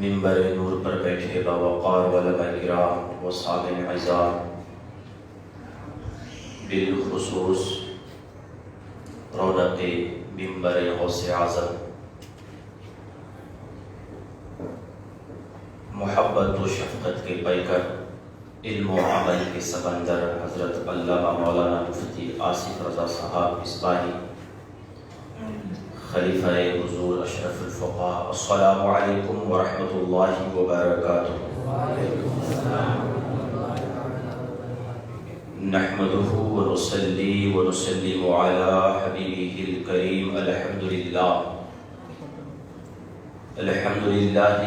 منبر نور پر بیٹھے باوقار علماء کرام و سامع اعزار، بالخصوص رونق منبر غوث اعظم، محبت و شفقت کے پیکر، علم و عمل کے سمندر حضرت علامہ مولانا مفتی آصف رضا صاحب مصباحی، خلیفہ حضور اشرف الفقہاء، السلام علیکم ورحمۃ اللہ وبرکاتہ۔ نحمده ونصلي ونسلم على حبيبه الكريم، الحمد لله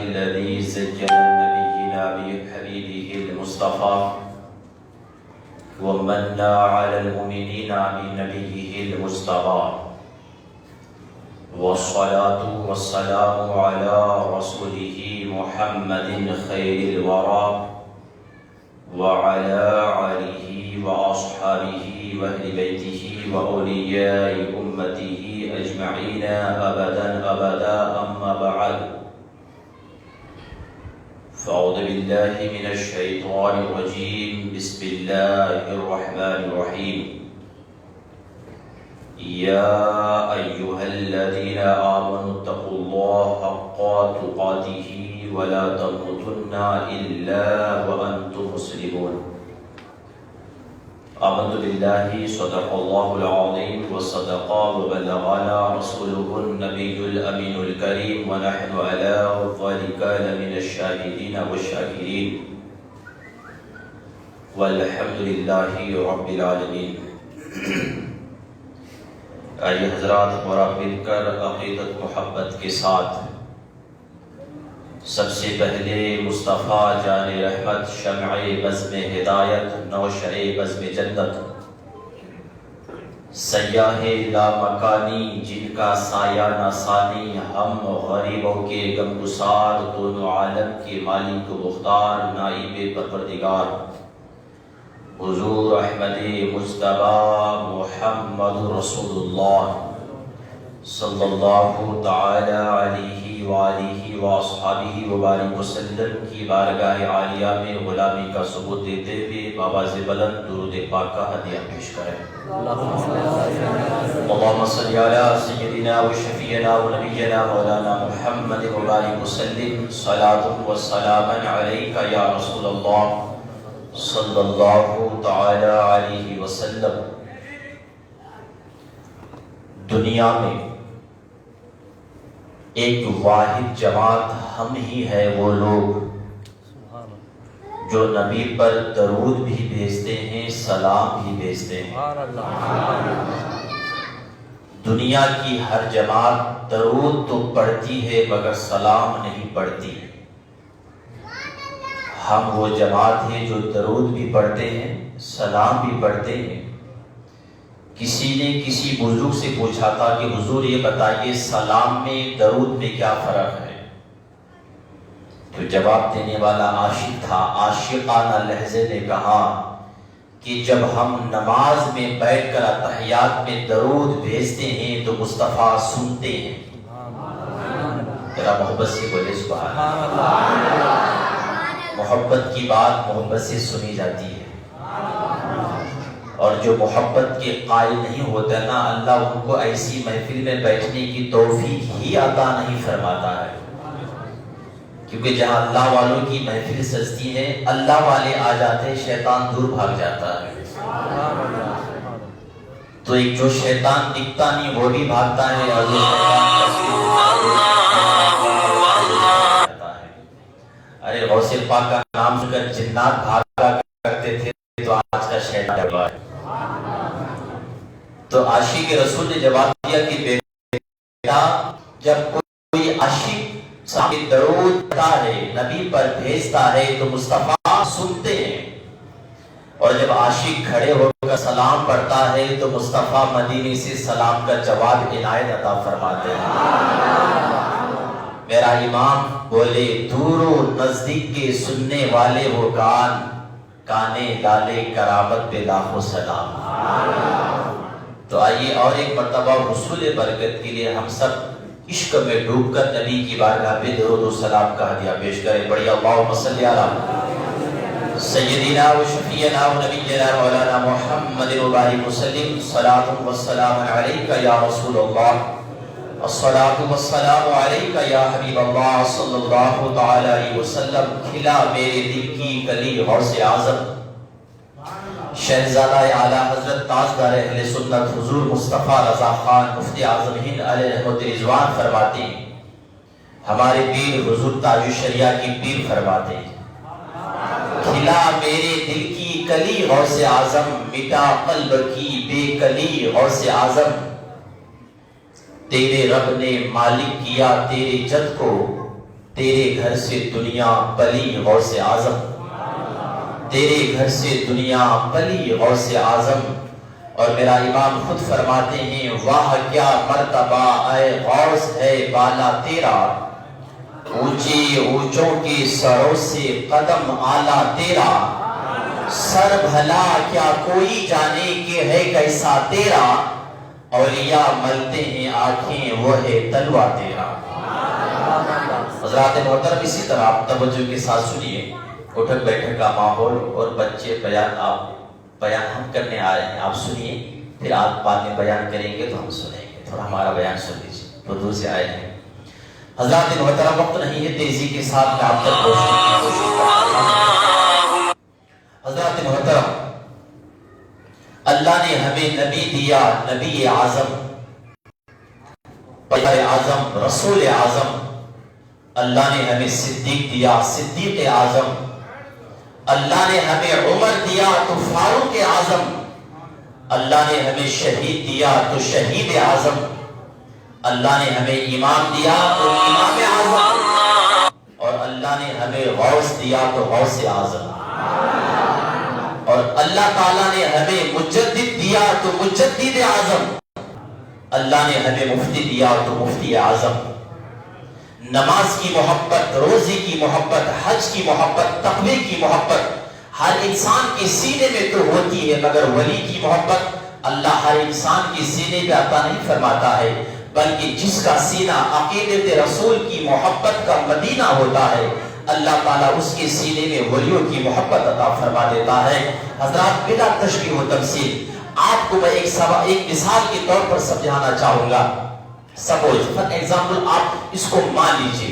الذي زين نبينا بحبيبه المصطفى ومن على المؤمنين بنبيه المجتبى، والصلاة والسلام على رسوله محمد خير الورى وعلى آله وأصحابه وأهل بيته وأولياء أمته أجمعين أبدا أما بعد، فأعوذ بالله من الشيطان الرجيم، بسم الله الرحمن الرحيم، يا أيها الذين آمنوا اتقوا الله حق تقاته ولا تموتن إلا وأنتم مسلمون۔ آمنت بالله صدق الله العظيم وصدق وبلغنا رسوله النبي الأمين الكريم، ونحن على ذلك لمن الشاهدين والشاكرين، والحمد لله رب العالمين۔ آئیے حضرات، اور مل کر عقیدت محبت کے ساتھ سب سے پہلے مصطفیٰ جان رحمت، شمع بزم ہدایت، نوشہ بزم جنت، سیاح لامکانی جن کا سایہ نہ ثانی، ہم غریبوں کے غمگسار، دونوں عالم کے مالک و مختار، نائب پروردگار حضور احمد مجتبیٰ محمد رسول اللہ صلی اللہ تعالی علیہ وآلہ وآصحابہ وبارک وسلم کی بارگاہ عالیہ میں غلامی کا ثبوت دیتے ہوئے بآواز بلند درود پاک کا ہدیہ پیش کریں۔ اللہم صلی علی سیدنا و شفیعنا و نبینا مولانا محمد وبارک وسلم، صلاۃ و سلام علیک یا رسول اللہ صلی اللہ تعالی علیہ وسلم۔ دنیا میں ایک واحد جماعت ہم ہی ہے، وہ لوگ جو نبی پر درود بھی بھیجتے ہیں، سلام بھی بھیجتے ہیں۔ دنیا کی ہر جماعت درود تو پڑھتی ہے مگر سلام نہیں پڑھتی۔ ہم وہ جماعت ہے جو درود بھی پڑھتے ہیں، سلام بھی پڑھتے ہیں۔ کسی نے کسی بزرگ سے پوچھا تھا کہ حضور یہ بتائیے سلام میں درود میں کیا فرق ہے؟ تو جواب دینے والا عاشق تھا، عاشقانہ لہجے نے کہا کہ جب ہم نماز میں بیٹھ کر اتحیات میں درود بھیجتے ہیں تو مصطفیٰ سنتے ہیں۔ ذرا محبت سے بولے سبحان اللہ۔ محبت کی بات محبت سے سنی جاتی ہے، اور جو محبت کے قائل نہیں ہوتا نا، اللہ ان کو ایسی محفل میں بیٹھنے کی توفیق ہی عطا نہیں فرماتا ہے، کیونکہ جہاں اللہ والوں کی محفل سجتی ہے، اللہ والے آ جاتے ہیں، شیطان دور بھاگ جاتا ہے۔ تو ایک جو شیطان دکھتا نہیں وہ بھی بھاگتا ہے، اور جو ارے غوث پاک کا نام سن کر جنات بھاگا کرتے تھے، تو آج کا شیطان ہے۔ تو عاشق رسول نے جواب دیا کہ بیٹا، جب کوئی عاشق سامنے درود پڑھتا ہے، نبی پر بھیجتا ہے تو مصطفیٰ سنتے ہیں، اور جب عاشق کھڑے ہو کر سلام پڑھتا ہے تو مصطفیٰ مدینے سے سلام کا جواب عنایت عطا فرماتے ہیں۔ میرا امام بولے، دور و نزدیک کے سننے والے وہ کان، کانے لالے کرامت پہ لاکھوں سلام۔ تو آئیے اور ایک مرتبہ حصول برکت کے لیے ہم سب عشق میں ڈوب کر نبی کی بارگاہ پہ درود و سلام کا ہدیہ پیش کریں. بڑی اللہم صلی علی سیدنا و شفیعنا و نبینا مولانا محمد مبارک وسلم. صلاۃ و سلام علیک یا رسول اللہ، الصلاۃ والسلام علیک یا حبیب اللہ صلی اللہ تعالی علیہ وسلم. کھلا میرے دل کی کلی غوث اعظم شہزادہ اعلیٰ حضرت تاجدار اہل سنت حضور مصطفیٰ رضا خان مفتی اعظم ہند علیہ رحمت رضوان فرماتے ہیں، ہمارے پیر حضور تاج الشریعہ کی پیر فرماتے ہیں، کھلا میرے دل کی کلی غوث اعظم، مٹا قلب کی بے کلی غوث اعظم. تیرے رب نے مالک کیا تیرے جد کو، تیرے گھر سے دنیا پلی غوث اعظم. تیرے گھر سے دنیا پلی غوث اعظم. اور میرا امام خود فرماتے ہیں، واہ کیا مرتبہ اے غوث ہے بالا تیرا، اونچے اونچوں کے سروں سے قدم آلہ تیرا. سر بھلا کیا کوئی جانے کہ ہے کیسا تیرا، اولیاء ملتے ہیں آنکھیں وہ ہے تلوا تیرا. حضرات محترم اسی طرح آپ توجہ کے ساتھ سنیے. اٹھک بیٹھک کا ماحول اور بچے بیان ہم کرنے آ رہے ہیں، آپ سنیے، پھر آپ بعد میں بیان کریں گے تو ہم سنیں گے. تھوڑا ہمارا بیان سن لیجیے، تو دور سے آئے ہیں. حضرات محترم وقت نہیں ہے، تیزی کے ساتھ میں آپ تک پہنچنے کی کوشش کرتا ہوں. حضرات محترم، اللہ نے ہمیں نبی دیا، نبی اعظم، پیغمبر اعظم، رسول اعظم. اللہ نے ہمیں صدیق دیا، صدیق اعظم. اللہ نے ہمیں عمر دیا تو فاروق اعظم. اللہ نے ہمیں شہید دیا تو شہید اعظم. اللہ نے ہمیں امام دیا تو امام اعظم. اور اللہ نے ہمیں غوث دیا تو غوث اعظم. اور اللہ تعالیٰ نے ہمیں مجدد دیا تو مجدد اعظم. اللہ نے ہمیں مفتی دیا تو مفتی اعظم. نماز کی محبت، روزے کی محبت، حج کی محبت، تقوی کی محبت ہر انسان کے سینے میں تو ہوتی ہے، مگر ولی کی محبت اللہ ہر انسان کے سینے پہ عطا نہیں فرماتا ہے، بلکہ جس کا سینہ عقیدت رسول کی محبت کا مدینہ ہوتا ہے اللہ تعالیٰ اس کے سینے میں ولیوں کی محبت عطا فرما دیتا ہے. حضرات بلا تشبیہ و تمثیل آپ کو میں ایک مثال کے طور پر سمجھانا چاہوں گا. سپوز فار ایگزامپل آپ اس کو مان لیجئے،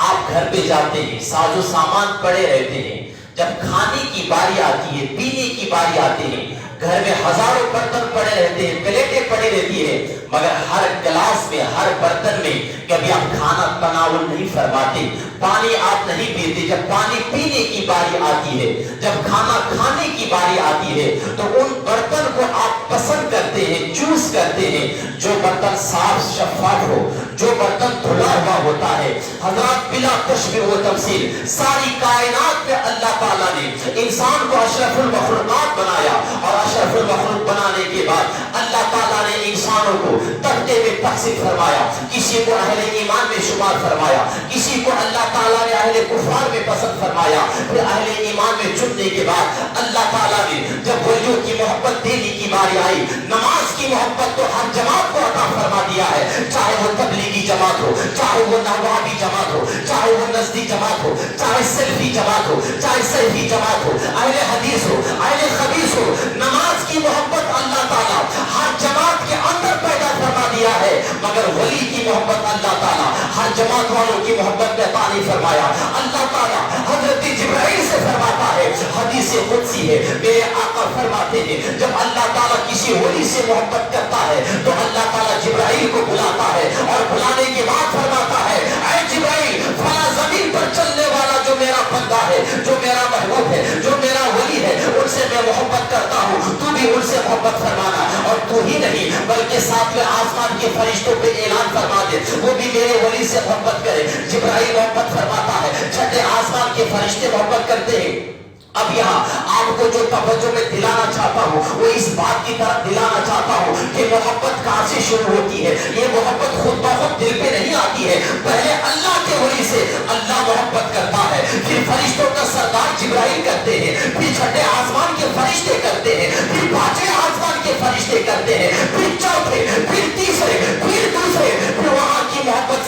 آپ گھر پہ جاتے ہیں، ساز و سامان پڑے رہتے ہیں، جب کھانے کی باری آتی ہے، پینے کی باری آتی ہے، گھر میں ہزاروں برتن پڑے رہتے ہیں، پلیٹیں پڑی رہتی ہے، مگر ہر گلاس میں، ہر برتن میں کبھی آپ کھانا تناول نہیں فرماتے، پانی آپ نہیں پیتے. جب پانی پینے کی باری آتی ہے، جب کھانا کھانے کی باری آتی ہے، تو ان برتن کو آپ پسند کرتے ہیں، چوز کرتے ہیں جو برتن صاف شفاف ہو، جو برتن دھلا ہوا ہوتا ہے. حضرات بلا تشبیہ و تمثیل ساری کائنات میں اللہ تعالیٰ نے انسان کو اشرف المخلوقات بنایا، اور اشرف المخلوق بنانے کے بعد اللہ تعالیٰ نے انسانوں کو درجے میں تقسیم فرمایا. کسی کو اہل ایمان میں شمار فرمایا، کسی کو اللہ تعالیٰ نے اہل کفار میں پسند فرمایا. پھر اہل ایمان میں چننے کے بعد اللہ تعالیٰ نے جب ولیوں کی محبت دینے کی باری آئی، نماز کی محبت تو ہر جماعت کو عطا فرما دیا ہے، چاہے وہ تبلیغی جماعت ہو، چاہے وہ نوابی جماعت ہو، چاہے وہ نزدی جماعت ہو، چاہے سلفی جماعت ہو، چاہے سلفی جماعت ہو، اہل حدیث ہو، اہل خبیث ہو. نماز کی محبت اللہ تعالیٰ ہر جماعت کے اندر پیدا فرما دیا ہے، مگر ولی کی محبت اللہ تعالیٰ ہر جماعت والوں کی محبت میں عطا نہیں فرمایا. اللہ تعالیٰ حضرت جبرائیل سے فرماتا ہے، حدیث قدسی ہے، میرے آقا فرماتے ہیں جب اللہ تعالیٰ کسی ولی سے محبت کرتا ہے تو اللہ تعالیٰ جبرائیل کو بلاتا ہے، اور بلانے کے بعد فرماتا ہے، اے جبرائیل فلاں زمین پر چلنے والا جو میرا بندہ ہے، جو میرا محبوب ہے، جو میرا ولی ہے، ان سے میں محبت کرتا ہوں، تو بھی ان سے محبت فرمانا. اور تو ہی نہیں بلکہ ساتویں آسمان کے فرشتوں پہ اعلان فرما دے وہ بھی میرے ولی سے محبت کرے. جبرائیل محبت فرماتا ہے، چھٹے آسمان کے فرشتے محبت کرتے ہیں. اب یہاں آپ کو جو توجہ میں دلانا چاہتا ہوں وہ اس بات کی طرف دلانا چاہتا ہوں کہ محبت کہاں سے شروع ہوتی ہے. یہ محبت خود بخود دل پہ نہیں آتی ہے، پہلے اللہ کے ولی سے اللہ محبت کرتا ہے، پھر فرشتوں کا سردار جبرائیل کرتے ہیں، پھر چھٹے آسمان کے فرشتے کرتے ہیں، پھر پانچویں آسمان کے فرشتے کرتے ہیں، پھر چوتھے، پھر تیسرے، پھر دوسرے، پھر وہاں کی محبت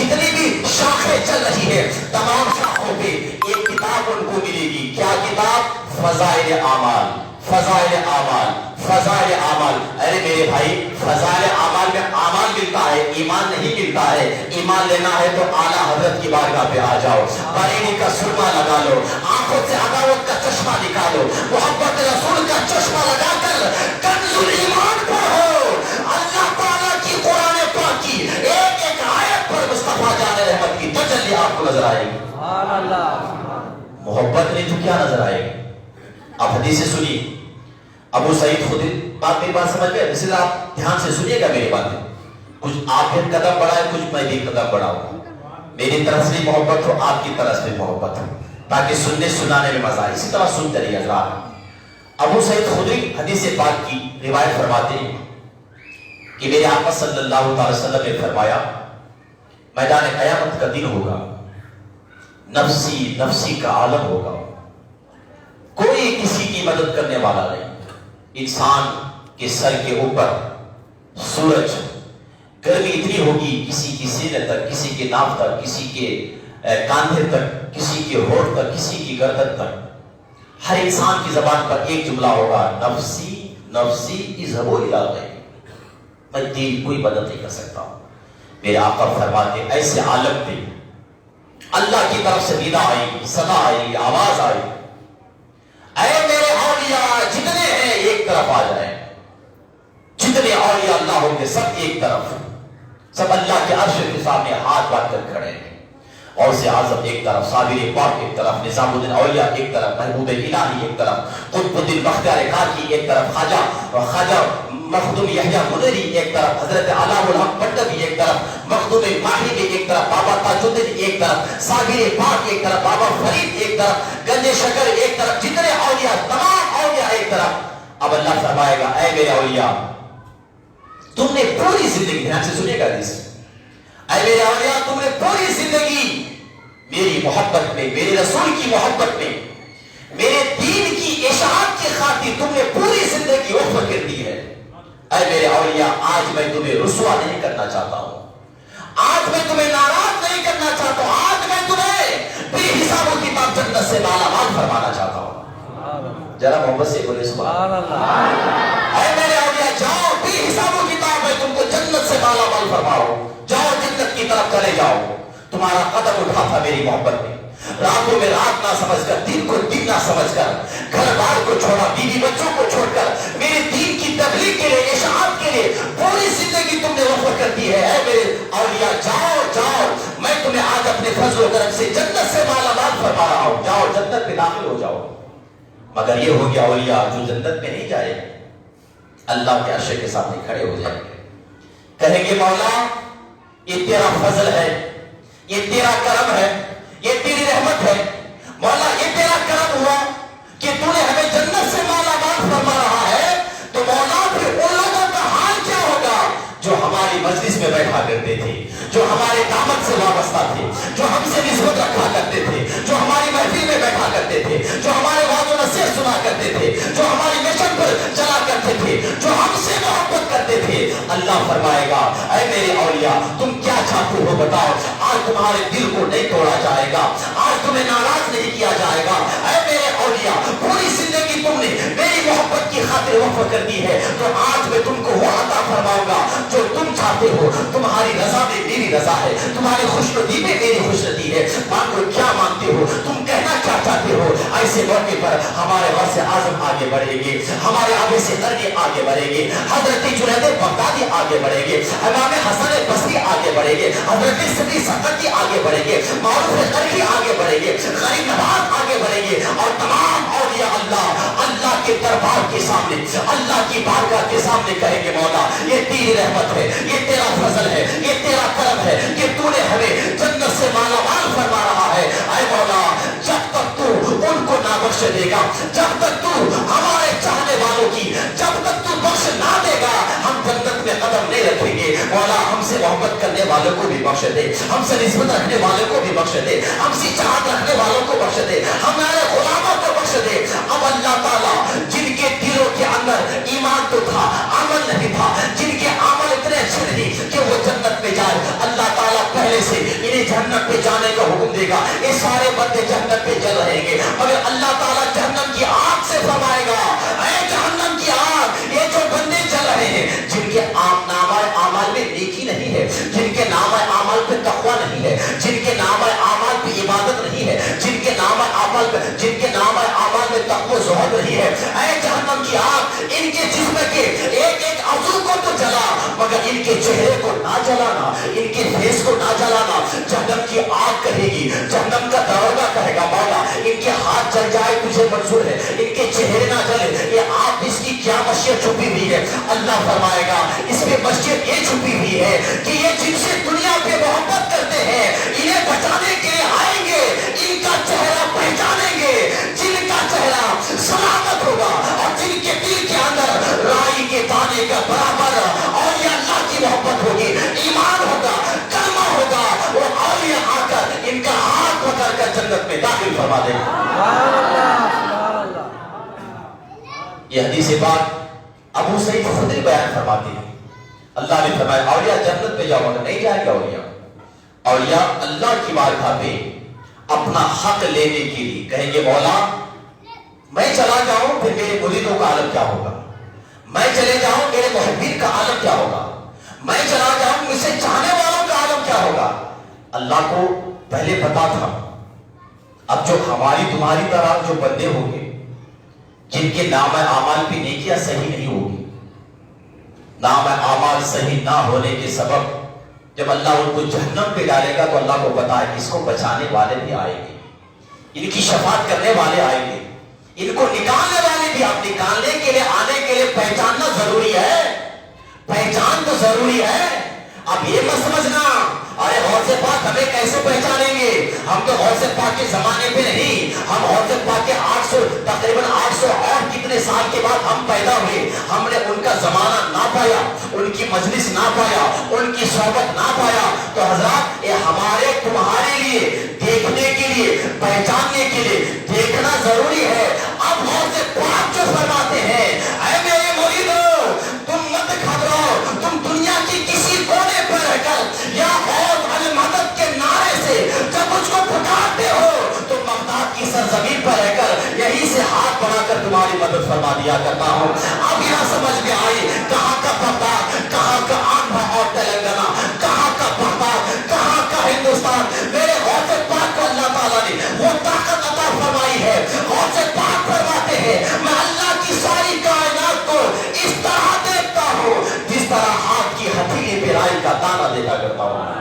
جتنی بھی شاخیں چل رہی ہے تمام شاخوں پہ ایک کتاب ان کو ملے گی. کیا کتاب؟ فضائل اعمال. فضائل اعمال، فضائل اعمال. ارے میرے بھائی فضائل اعمال میں اعمال ملتا ہے، ایمان نہیں ملتا ہے. ایمان لینا ہے تو اعلیٰ حضرت کی بارگاہ پہ آ جاؤ، بریلی کا سرما لگا لو، آنکھوں سے عداوت کا چشمہ نکالو، محبت رسول کا چشمہ لگا کر کنز الایمان پڑھو. اللہ تعالیٰ کی قرآن پاک کی ایک ایک آیت پر مصطفیٰ جان رحمت کی تجلی آپ کو نظر آئے گی. محبت نہیں تو کیا نظر آئے گی؟ آپ حدیث سے سنیے. ابو سعید خدری، آپ میری بات سمجھ گئے؟ اس لیے آپ دھیان سے سنیے گا میری باتیں. کچھ آپ بھی قدم بڑھائے، کچھ میں بھی قدم بڑھاؤں. میری طرف سے محبت ہو، آپ کی طرف سے محبت ہو، تاکہ سننے سنانے میں مزہ آئے. اسی طرح سنتے رہیے حضرات. ابو سعید خدری حدیث پاک کی روایت فرماتے ہیں کہ میرے آقا صلی اللہ علیہ وسلم نے فرمایا میدان قیامت کا دن ہوگا، نفسی نفسی کا عالم ہوگا، کوئی کسی کی مدد کرنے والا نہیں. انسان کے سر کے اوپر سورج، گرمی اتنی ہوگی کسی کی سینے تک، کسی کے ناف تک، کسی کے کاندھے تک، کسی کے ہونٹ تک، کسی کی گردن تک. ہر انسان کی زبان پر ایک جملہ ہوگا، نفسی نفسی اذهبوا الی غیری، میں تیری کوئی مدد نہیں کر سکتا. میرے آقا فرماتے ایسے عالم پہ اللہ کی طرف سے ندا آئی، صدا آئی، آواز آئی، اے میرے اولیاء جتنے ہیں ایک طرف آ جائیں. جتنے اولیاء اللہ ہوں گے سب ایک طرف، سب اللہ کے عرش کے سامنے ہاتھ باندھ کر کھڑے ہیں. اور سے اعظم ایک طرف، صابر پاک ایک طرف، نظام الدین اولیاء ایک طرف، محبوب الہی ایک طرف، قطب الدین بختیار کاکی ایک طرف، خواجہ مخدوم یحییٰ منیری ایک طرف، حضرت علام الحق پنڈوی ایک طرف، مخدوم ماہی کے ایک طرف، بابا تاج الدین ایک طرف، صابر پاک ایک طرف، بابا فرید ایک طرف، گنج شکر ایک طرف. جتنے اولیاء تمام اولیاء ایک طرف. اب اللہ فرمائے گا اے میرے اولیاء تم نے پوری زندگی، دھیان سے سنیے گا حدیث، اے میرے اولیاء تم نے پوری زندگی میری محبت میں، میرے رسول کی محبت میں، میرے دین کی اشاعت کی خاطر تم نے پوری زندگی وقف کر دی ہے. اے میرے اولیاء آج میں تمہیں رسوا نہیں کرنا چاہتا ہوں، آج میں تمہیں ناراض نہیں کرنا چاہتا ہوں، آج میں تمہیں بے حساب و کتاب جنت سے مالا مال فرمانا چاہتا ہوں. ذرا محبت سے بولے سبحان اللہ. اے میرے اولیاء جاؤ، بے حساب و کتاب میں تم کو جنت سے مالا مال فرماؤ. جاؤ جنت کی طرف چلے جاؤ. تمہارا قدم اٹھا تھا میری محبت میں، راتوں میں رات نہ سمجھ کر، دن کو دن نہ سمجھ کر، گھر بار کو چھوڑا، بیوی بچوں کو چھوڑ کر میرے دین کی تبلیغ کے لیے، اشاعت کے لیے پوری زندگی تم نے وقف کر دی ہے. اے میرے اولیاء جاؤ جاؤ، میں تمہیں آج اپنے فضل و کرم سے جنت سے مالا مال فرما رہا ہوں. جاؤ جنت میں داخل ہو جاؤ. مگر یہ ہو گیا اولیاء جو جنت میں نہیں جائے اللہ کے عرش کے سامنے کھڑے ہو جائیں گے، کہیں گے مولا یہ تیرا فضل ہے، یہ تیرا کرم ہے، یہ تیری رحمت ہے. مولا یہ تیرا کرم ہوا کہ تو نے ہمیں جنت سے مالا مال فرما رہا ہے. تو مولا پھر ان لوگوں کا حال کیا ہوگا جو ہماری مجلس میں بیٹھا کرتے تھے، جو ہمارے دعوت سے وابستہ تھے، جو ہم سے نسبت رکھا کرتے تھے، جو ہماری محفل میں بیٹھا کرتے تھے، جو ہمارے وعد و نصیحت سنا کرتے تھے، جو ہماری مشن پر چلا کرتے تھے، جو ہم سے محبت کرتے تھے. اللہ فرمائے گا اے میرے اولیاء تم کیا چاہتے ہو بتاؤ. آج تمہارے دل کو نہیں توڑا جائے گا، آج تمہیں ناراض نہیں کیا جائے گا. اے میرے اولیاء پوری زندگی تم نے میری محبت کی خاطر وقف کر دی ہے، تو آج میں تم کو وہ عطا فرماؤں گا جو تم چاہتے ہو. تمہاری رضا میں میری رضا ہے، تمہاری خوشنودی میں میری خوشنودی ہے. مانگو کیا مانگتے ہو، تم کہنا کیا چاہتے ہو. ایسے موقع پر ہمارے غوث اعظم آگے بڑھیں گے، ہمارے آگے سے قرنی آگے بڑھیں گے، حضرت جنید بغدادی آگے بڑھیں گے، امام حسن بصری آگے بڑھیں گے، حضرت صدیق سقطی آگے بڑھیں گے، معروف قرنی آگے بڑھیں گے، غریب نواز آگے بڑھیں گے. اور تمام اولیاء اللہ کے دربار کے سامنے، اللہ کی بارگاہ کے سامنے کہیں گے مولا یہ تیری رحمت ہے، یہ تیرا فضل ہے، یہ تیرا کرم ہے کہ تو نے ہمیں جنت سے مالا مال فرما رہا ہے. اے مولا جب تک تو ان کو نہ بخش دے گا، جب تک تو ہمارے چاہنے والوں کی، جب تک تو بخش نہ دے گا ہم جنت میں قدم نہیں رکھیں گے. مولا ہم سے محبت کرنے والوں کو بھی بخش دے، ہم سے نسبت رکھنے والوں کو بھی بخش دے، ہم سے چاہت رکھنے والوں کو بخش دے، ہمارے غلاموں کو بخش دے. اب اللہ تعالیٰ جن کے دلوں کے اندر ایمان تو تھا، عمل نہیں تھا، جن کے عمل اتنے اچھے نہیں کہ وہ جنت میں جائے، اللہ تعالیٰ پہلے سے پہ جانے کا حکم دے گا، یہ سارے بندے جہنم پہ جل رہیں گے، مگر اللہ تعالیٰ جہنم کی آگ سے فرمائے گا اے جہنم کی آگ، یہ جو بندے جل رہے ہیں جن کے نامہ اعمال میں نیکی نہیں ہے، جن کے نامہ اعمال پہ تقویٰ نہیں ہے، جن کے نامہ اعمال پہ عبادت نہیں ہے، جن کے نامہ اعمال میں تقویٰ زہد نہیں ہے، اے جہنم کی آگ ان کے جسم کے ایک ایک عضو کو تو جلا مگر ان کے چہرے کو نہ جلانا، ان کے فیس کو نہ جلانا۔ جہنم کی آگ کہے گی، جہنم کا دروگہ کہے گا مولا ان کے ہاتھ جل جائے تجھے منظور ہے، ان کے چہرے نہ جلے، یہ آگ اس کی کیا مشیت چھپی ہوئی ہے؟ اللہ فرمائے گا اس میں مشیت یہ چھپی ہوئی ہے کہ یہ جن سے دنیا پہ محبت کرتے ہیں انہیں بچانے کے لیے آئیں گے، ان کا چہرہ پہچانیں گے، جن کا چہرہ سلامت ہوگا اور جن کے دل کے اندر رائی کے دانے کا برابر اور یہ اللہ کی محبت ہوگی، ایمان ہوگا، کلمہ ہوگا، وہ اولیاء آ کر ان کا ہاتھ پکڑ کر جنت میں داخل فرما دیں گے۔ یہ حدیث پاک ابو سعید خدری بیان فرماتے ہیں، اللہ نے فرمایا اولیاء جنت پہ جاؤ مگر نہیں جائے گا اولیاء اللہ کی بارگاہ پہ اپنا حق لینے کے لیے کہیں گے مولا میں چلا جاؤں پھر میرے مریدوں کا عالم کیا ہوگا، میں چلے جاؤں میرے محبین کا عالم کیا ہوگا، میں چلا جاؤں مجھ سے چاہنے والوں کا عالم کیا ہوگا۔ اللہ کو پہلے پتا تھا اب جو ہماری تمہاری طرح جو بندے ہوں گے جن کے نام اعمال پہ نیکیاں صحیح نہیں ہوگی، نام اعمال صحیح نہ ہونے کے سبب جب اللہ ان کو جہنم پہ ڈالے گا تو اللہ کو پتا ہے اس کو بچانے والے بھی آئیں گے، ان کی شفاعت کرنے والے آئیں گے، ان کو نکالنے والے بھی۔ اب نکالنے کے لیے آنے کے لیے پہچاننا ضروری ہے، پہچان تو ضروری ہے۔ اب یہ مت سمجھنا ارے غوث پاک ہمیں کیسے پہچانیں گے، ہم تو غوث پاک کے زمانے پہ نہیں، ہم غوث پاک کے تقریباً 800 اور کتنے سال کے بعد ہم پیدا ہوئے، ہم نے ان کا زمانہ نہ پایا، ان کی مجلس نہ پایا، ان کی صحبت نہ پایا، تو حضرات یہ ہمارے تمہارے لیے دیکھنے کے لیے پہچاننے کے لیے دیکھنا ضروری ہے۔ اب غوث پاک جو فرماتے ہیں اے میرے مریدو تم مت گھبراؤ، تم دنیا کی کسی کونے پر رہ کر یا غوث المدد کے نعرے سے جب مجھ کو پکارتے ہو تو بغداد کی سرزمین پر رہ کر یہی سے ہاتھ بڑھا کر تمہاری مدد فرما دیا کرتا ہوں۔ اب یہاں سمجھ میں آئی کہاں کا بغداد، کہاں کا آندھرا اور تلنگانہ، کہاں کا بغداد، کہاں کا ہندوستان۔ میرے غوث پاک کو اللہ تعالیٰ نے وہ طاقت عطا فرمائی ہے۔ غوث پاک فرماتے ہیں میں اللہ کی ساری کائنات کو اس طرح دیکھتا ہوں جس طرح ہاتھ کی ہتھیلی پہ رائی کا دانہ دیکھا کرتا ہوں۔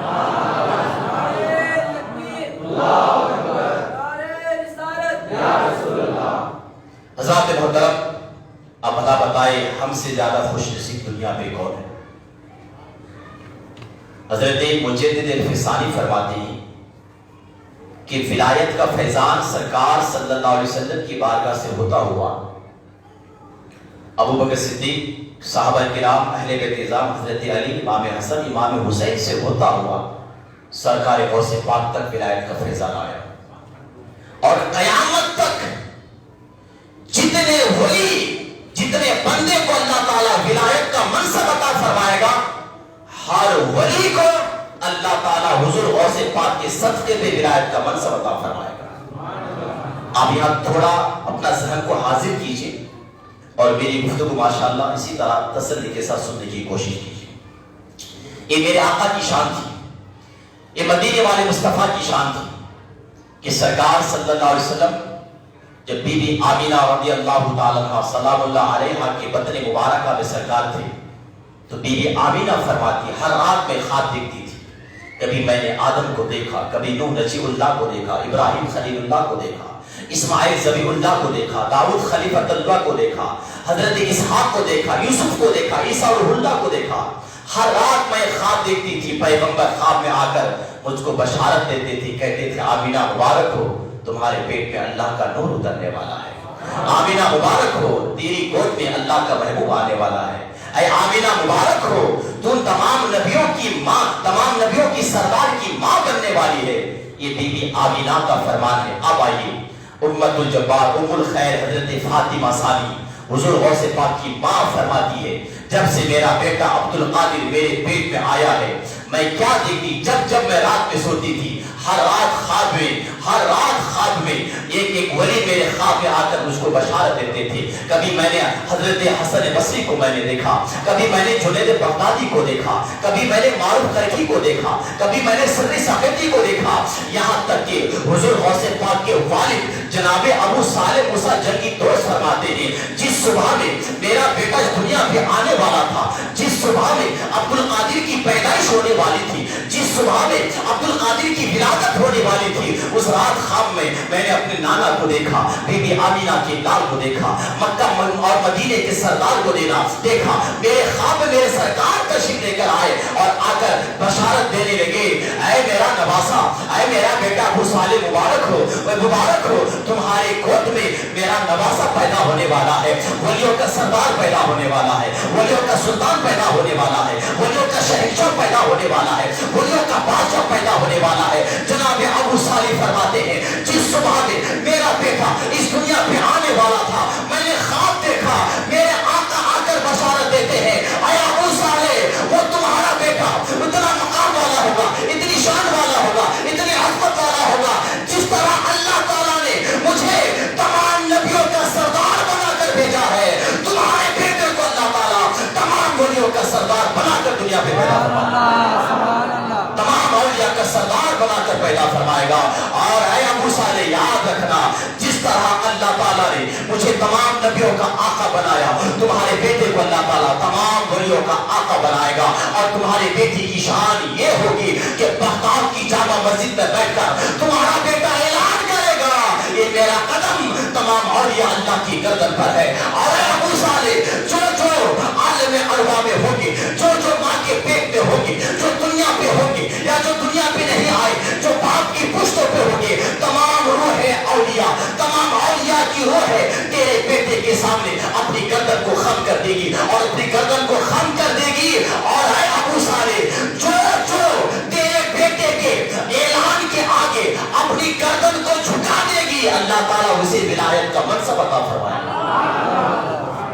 حضرات محترم اب بتا بتائے ہم سے زیادہ خوش نصیب دنیا میں کون ہے؟ حضرت مجدد الفسانی فرماتے ہیں کہ ولایت کا فیضان سرکار صلی اللہ علیہ وسلم کی بارگاہ سے ہوتا ہوا ابو بکر صدیق، صحابہ کرام، اہل بیت اعظام، حضرت علی، امام حسن، امام حسین سے ہوتا ہوا سرکار غوث پاک تک ولایت کا فیضان آیا، اور قیامت تک جتنے ولی، جتنے بندے کو اللہ تعالیٰ ولایت کا منصب عطا فرمائے گا ہر ولی کو اللہ تعالیٰ حضور غوث پاک کے صدقے پہ ولایت کا منصب عطا فرمائے گا۔ آپ یہاں تھوڑا اپنا ذہن کو حاضر کیجئے اور میری گفتگو ماشاءاللہ اسی طرح تسلی کے ساتھ سننے کی کوشش کیجئے۔ یہ میرے آقا کی شان تھی، یہ مدینے والے مصطفیٰ کی شان تھی کہ سرکار صلی اللہ علیہ وسلم جب بی بی آمینہ رضی اللہ تعالیٰ عنہ سلام اللہ علیہا کے بطن مبارکہ میں سرکار تھے تو بی بی آمینہ فرماتی ہر رات میں خواب دیکھتی تھی، کبھی میں نے آدم کو دیکھا، کبھی نوح نجی اللہ کو دیکھا، ابراہیم خلیل اللہ کو دیکھا، اسماعیل ذبیح اللہ کو دیکھا، داؤد خلیفۃ اللہ کو دیکھا، حضرت اسحاق کو دیکھا، یوسف کو دیکھا، عیسیٰ روح اللہ کو دیکھا۔ ہر رات میں خواب دیکھتی تھی، پیغمبر خواب میں آ کر مجھ کو بشارت دیتے تھے، کہتے تھے آمینہ مبارک ہو تمہارے پیٹ میں اللہ کا نور اترنے والا ہے، آمینہ مبارک ہو تیری گود میں اللہ کا محبوب آنے والا ہے، اے آمینہ مبارک ہو تم تمام نبیوں کی ماں، تمام نبیوں کی سردار کی ماں بننے والی ہے۔ یہ بی بی آمینہ کا فرمان ہے۔ اب آئیے امت الجبار ام الخیر حضرت فاطمہ ثانی حضور غوث پاک کی ماں فرماتی ہے جب سے میرا بیٹا عبد القادر میرے پیٹ میں آیا ہے میں کیا دیکھتی، جب میں رات میں سوتی تھی ہر رات خواب میں ایک ولی میرے خواب میں آ کر مجھ کو بشارت دیتے تھے. کبھی میں نے حضرت حسن بصری کو میں نے دیکھا, کبھی میں نے جنید بغدادی کو دیکھا, کبھی میں نے معروف کرکی کو دیکھا, کبھی میں نے سری ساقطی کو دیکھا, یہاں تک کہ حضور غوث پاک کے والد جناب ابو صالح موسیٰ جنگی دوست فرماتے ہیں جس صبح میں میرا بیٹا اس دنیا پہ آنے والا تھا, جس صبح میں عبد القادر کی پیدائش ہونے والی تھی, جس صبح میں عبد القادر کی ولادت ہونے والی تھی, اس رات خواب میں میں نے اپنے نانا کو دیکھا, بی بی آمینہ کے لال کو دیکھا, مکہ اور مدینے کے سردار کو دیکھا. میرے خواب میں میرے سرکار تشریف لے کر آئے اور آ کر بشارت دینے لگے, اے میرا نواسا, اے میرا بیٹا ابو صالح مبارک ہو, تمہارے گود میں میرا نواسا پیدا ہونے والا ہے, ولیوں کا سردار پیدا ہونے والا ہے, ولیوں کا سلطان پیدا ہونے والا ہے, ولیوں کا شہنشاہ پیدا ہونے والا ہے, ولیوں کا بادشاہ پیدا ہونے والا ہے. جناب ابو صالح فرماتے ہیں جس صبح میں میرا بیٹا اس دنیا پہ آنے والا تھا, میں نے خواب دیکھا, میرے آقا آ کر بشارت دیتے ہیں, اے ابو صالح وہ تمہارا بیٹا اتنا مقام والا ہوگا, اتنی شان والا ہوگا, اتنی عظمت والا ہوگا, جس طرح اللہ تعالیٰ نے مجھے تمام نبیوں کا سردار بنا کر بھیجا ہے, تمہارے بیٹے کو اللہ تعالیٰ تمام ولیوں کا سردار بنا کر دنیا پہ پیدا فرمائے, تمام اولیاء کا سردار بنا کر پیدا فرمائے گا. اور اے ابو صالح یاد رکھنا, جس طرح اللہ تعالیٰ نے مجھے تمام نبیوں کا آقا بنایا, تمہارے بیٹے کو اللہ تعالیٰ تمام ولیوں کا آقا بنائے گا. اور تمہارے بیٹی کی شان یہ ہوگی کہ بغداد کی جامع مسجد میں بیٹھ کر تمہارا بیٹا اعلان کرے گا, یہ میرا قدم تمام اولیاء اللہ کی گردن پر ہے. اور اے ابو صالح جو عالم ارواح میں ہوگی, جو ماں کے پیٹ میں ہوگی, جو دنیا پہ ہوگی یا جو دنیا پہ نہیں آئے, جو باپ کی پشتوں پہ ہوگی, تمام روح اولیاء, تمام اولیاء کی روح تیرے بیٹے کے سامنے اپنی گردن کو خم کر دے گی, اور اپنی گردن کو خم کر دے گی. اور اے ابو صالح جو تیرے بیٹے کے اعلان کے آگے اپنی گردن کو جھکا دے گی, اللہ تعالیٰ اسے ولایت کا منصب عطا فرمائے.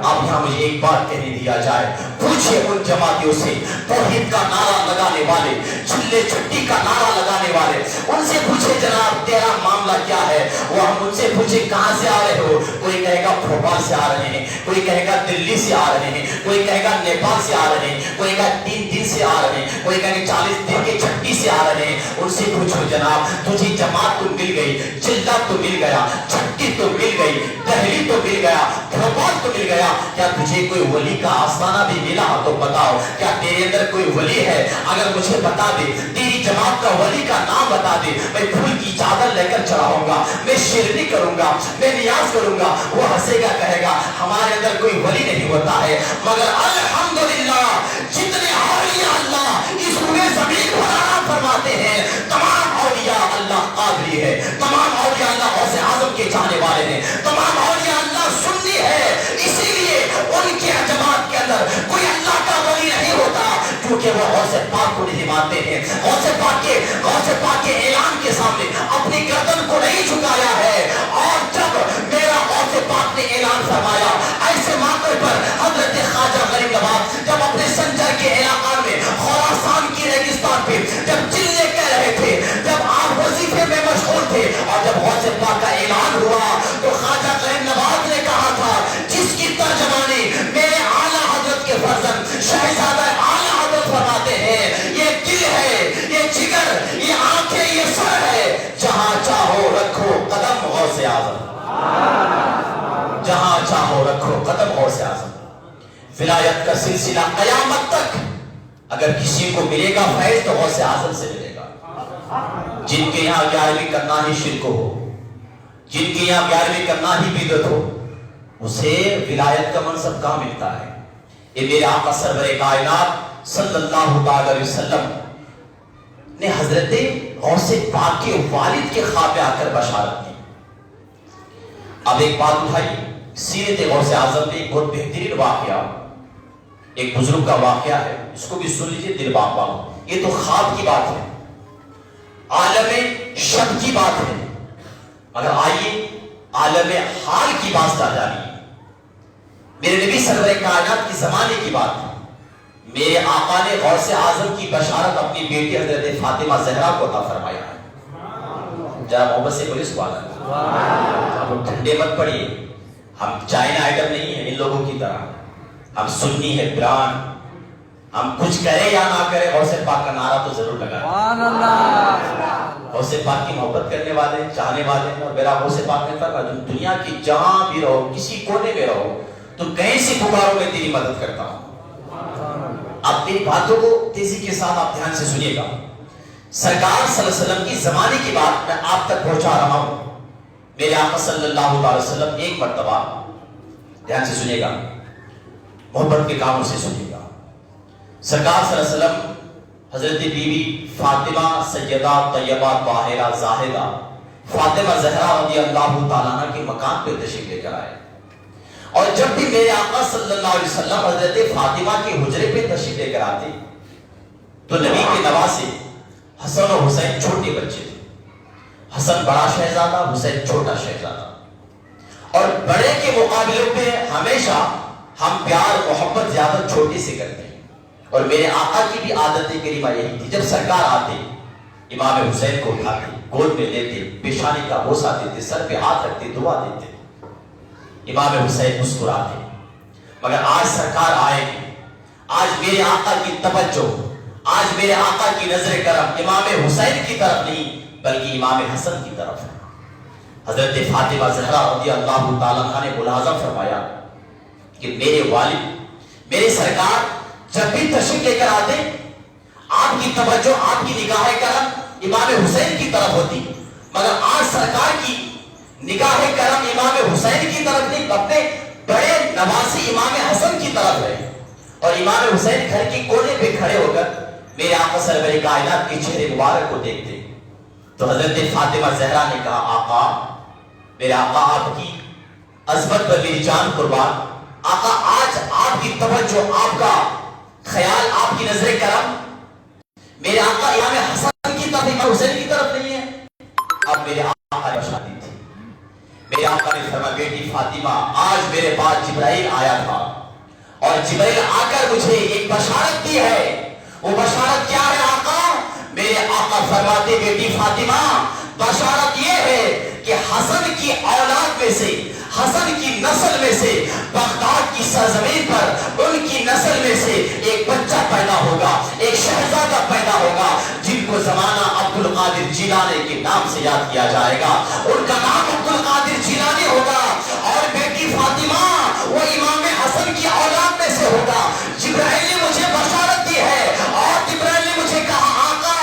اب یہاں مجھے ایک بات کہنے دیا جائے, پوچھے ان جماعتوں سے, توحید کا نعرہ لگانے والے, چلے چٹی کا نعرہ لگانے والے, ان سے پوچھے جناب تیرا معاملہ کیا ہے, وہ ہم ان سے پوچھے کہاں سے آ رہے ہو, کوئی کہے گا بھوپال سے آ رہے ہیں, کوئی کہے گا دلی سے آ رہے ہیں, کوئی کہے گا نیپال سے آ رہے ہیں, کوئی کہے گا 3 دن سے آ رہے ہیں, کوئی کہے گا 40 دن کے چھٹی سے آ رہے ہیں. ان سے پوچھو جناب تجھے جماعت تو مل گئی, چلہ تو مل گیا, چھٹی تو مل گئی, دہلی تو مل گیا, بھوپال تو مل گیا, کیا تجھے کوئی ولی کا آستانہ بھی ملا تو بتاؤ, کیا تیرے اندر کوئی ولی ہے, اگر مجھے بتا دے, تیری جماعت کا ولی کا نام بتا دے, میں پھول کی چادر لے کر چڑھاؤں گا, میں شیرنی کروں گا, میں نیاز کروں گا. وہ ہنسے گا, کہے گا ہمارے اندر کوئی ولی نہیں ہوتا ہے, مگر الحمدللہ جتنے اولیاء اللہ اس روئے زمین پر آرام فرماتے ہیں, تمام اولیاء اللہ قادری ہے, تمام اولیاء اللہ غوث اعظم کے چاہنے والے ہیں, تمام اولیاء اللہ سنی ہے. اسی لیے ان کی جماعت کے اندر کوئی اللہ کا ولی نہیں ہوتا, کیونکہ وہ غوث پاک کو نہیں مانتے ہیں, غوث پاک کے اعلان کے سامنے اپنی گردن کو نہیں جھکایا ہے. اور جب میرا غوث پاک نے اعلان فرمایا, ایسے موقع پر حضرت خواجہ غریب نواز جب اپنے سنجر کے علاقہ میں خراسان کی ریگستان پہ جب چلے کہہ رہے تھے, جب آپ وظیفے میں مشغول تھے, اور جب غوث پاک کا اعلان ہوا تو خواجہ غریب نواز نے کہا تھا, جس کی ترجمانی میرے اعلیٰ حضرت کے فرزند شہزادہ اعلیٰ حضرت فرماتے ہیں, یہ دل ہے, یہ جگر, یہ آنکھیں, یہ سر ہے, جہاں چاہو رکھو قدم غوث اعظم, جہاں چاہو رکھو قدم غوث اعظم. ولایت کا سلسلہ قیامت تک اگر کسی کو ملے گا فیض تو غوث اعظم سے ملے گا. جن کے یہاں 11ویں کرنا ہی شرک ہو, جن کے یہاں 11ویں کرنا ہی بدعت ہو, اسے ولایت کا منصب کہاں ملتا ہے. یہ میرے آقا سرور کائنات صلی اللہ علیہ وسلم نے حضرت غوث پاک کے والد کے خواب میں آ کر بشارت دی. اب ایک بات اٹھائی, سیرت غوث اعظم میں ایک بہت بہترین واقعہ, ایک بزرگ کا واقعہ ہے, اس کو بھی سن لیجیے دل باغ باغ. یہ تو خواب کی بات ہے, عالم شب کی بات ہے, مگر آئیے عالم حال کی بات جانی. میرے نبی سرور کائنات کی زمانے کی بات ہے. میرے آقا نے غوث اعظم کی بشارت اپنی بیٹی حضرت فاطمہ زہرا کو عطا فرمایا ہے. ذرا محبت سے بولیے سبحان اللہ. آپ لوگ ٹھنڈے مت پڑیے. ہم چائنا آئٹم نہیں ہیں ان لوگوں کی طرح. ہم سنی ہے بران. ہم کچھ کرے یا نہ کرے غوث پاک کا نعرہ تو ضرور لگائیں. سبحان اللہ. غوث پاک کی محبت کرنے والے, چاہنے والے, اور میرا غوث پاک نے فرمایا دنیا کی جہاں بھی رہو, کسی کونے میں رہو, تو کہیں سے پکارو میں تیری مدد کرتا ہوں. آپ میری باتوں کو تیزی کے ساتھ آپ دھیان سے سنیے گا. سرکار صلی اللہ علیہ وسلم کی زمانے کی بات میں آپ تک پہنچا رہا ہوں. میرے آقا صلی اللہ علیہ وسلم ایک مرتبہ, دھیان سے سنیے گا, محبت کے کاموں سے سنیے گا. سرکار صلی اللہ علیہ وسلم حضرت بی بی فاطمہ سیدہ طیبہ طاہرہ زاہدہ فاطمہ زہرا رضی اللہ تعالیٰ عنہ کے مکان پہ تشریف لے کر آئے. اور جب بھی میرے آقا صلی اللہ علیہ وسلم حضرت فاطمہ کے حجرے پہ تشریف لے کر آتے تو نبی کے نواسے حسن اور حسین چھوٹے بچے تھے. حسن بڑا شہزادہ, حسین چھوٹا شہزادہ. اور بڑے کے مقابلے پہ ہمیشہ ہم پیار محبت زیادہ چھوٹے سے کرتے ہیں. اور میرے آقا کی بھی عادت کریمہ یہی تھی, جب سرکار آتے امام حسین کو اٹھاتے, گود میں لیتے, پیشانی کا بوسہ دیتے, سر پہ ہاتھ رکھتے, دعا دیتے. امام حسین مسکراتے. مگر آج سرکار آئے ہیں, آج میرے آقا کی توجہ, آج میرے آقا کی نظر کرم امام حسین کی طرف نہیں بلکہ امام حسن کی طرف ہے. حضرت فاطمہ زہرا رضی اللہ تعالیٰ عنہ نے ملاحظہ فرمایا کہ میرے والد, میرے سرکار جب بھی تشریف لے کر آتے آپ کی توجہ, آپ کی نگاہ کرم امام حسین کی طرف ہوتی. مگر آج سرکار کی نگاہ کرم امام حسین کی طرف نہیں, اپنے بڑے نواسے امام حسن کی طرف ہے. اور امام حسین گھر کی کونے پہ کھڑے ہو کر میرے آقا سرور کائنات کے چہرے مبارک کو دیکھتے. تو حضرت فاطمہ زہرا نے کہا آقا, میرے آقا آپ کی عظمت پر میری جان قربان. آقا آج آپ کی توجہ, آپ کا خیال, آپ کی نظر کرم میرے آقا امام حسن کی طرف, امام حسین کی طرف نہیں ہے. اب میرے آقا نے شادی تھی. میرے آقا نے فرمایا بیٹی فاطمہ آج میرے پاس جبرائیل آیا تھا اور جبرائیل آ کر مجھے ایک بشارت دی ہے. وہ بشارت کیا ہے آقا؟ میرے آقا فرماتے بیٹی فاطمہ بشارت یہ ہے کہ حسن کی اولاد میں سے, حسن کی نسل میں سے, بغداد کی سرزمین پر ان کی نسل میں سے ایک بچہ پیدا ہوگا, ایک شہزادہ پیدا ہوگا جن کو زمانہ عبد القادر جیلانی کے نام سے یاد کیا جائے گا. ان کا نام عبد القادر جیلانی ہوگا. اور بیٹی فاطمہ وہ امام حسن کی اولاد میں سے ہوگا. جبرائیل نے مجھے بشارت دی ہے اور جبرائیل نے مجھے کہا آقا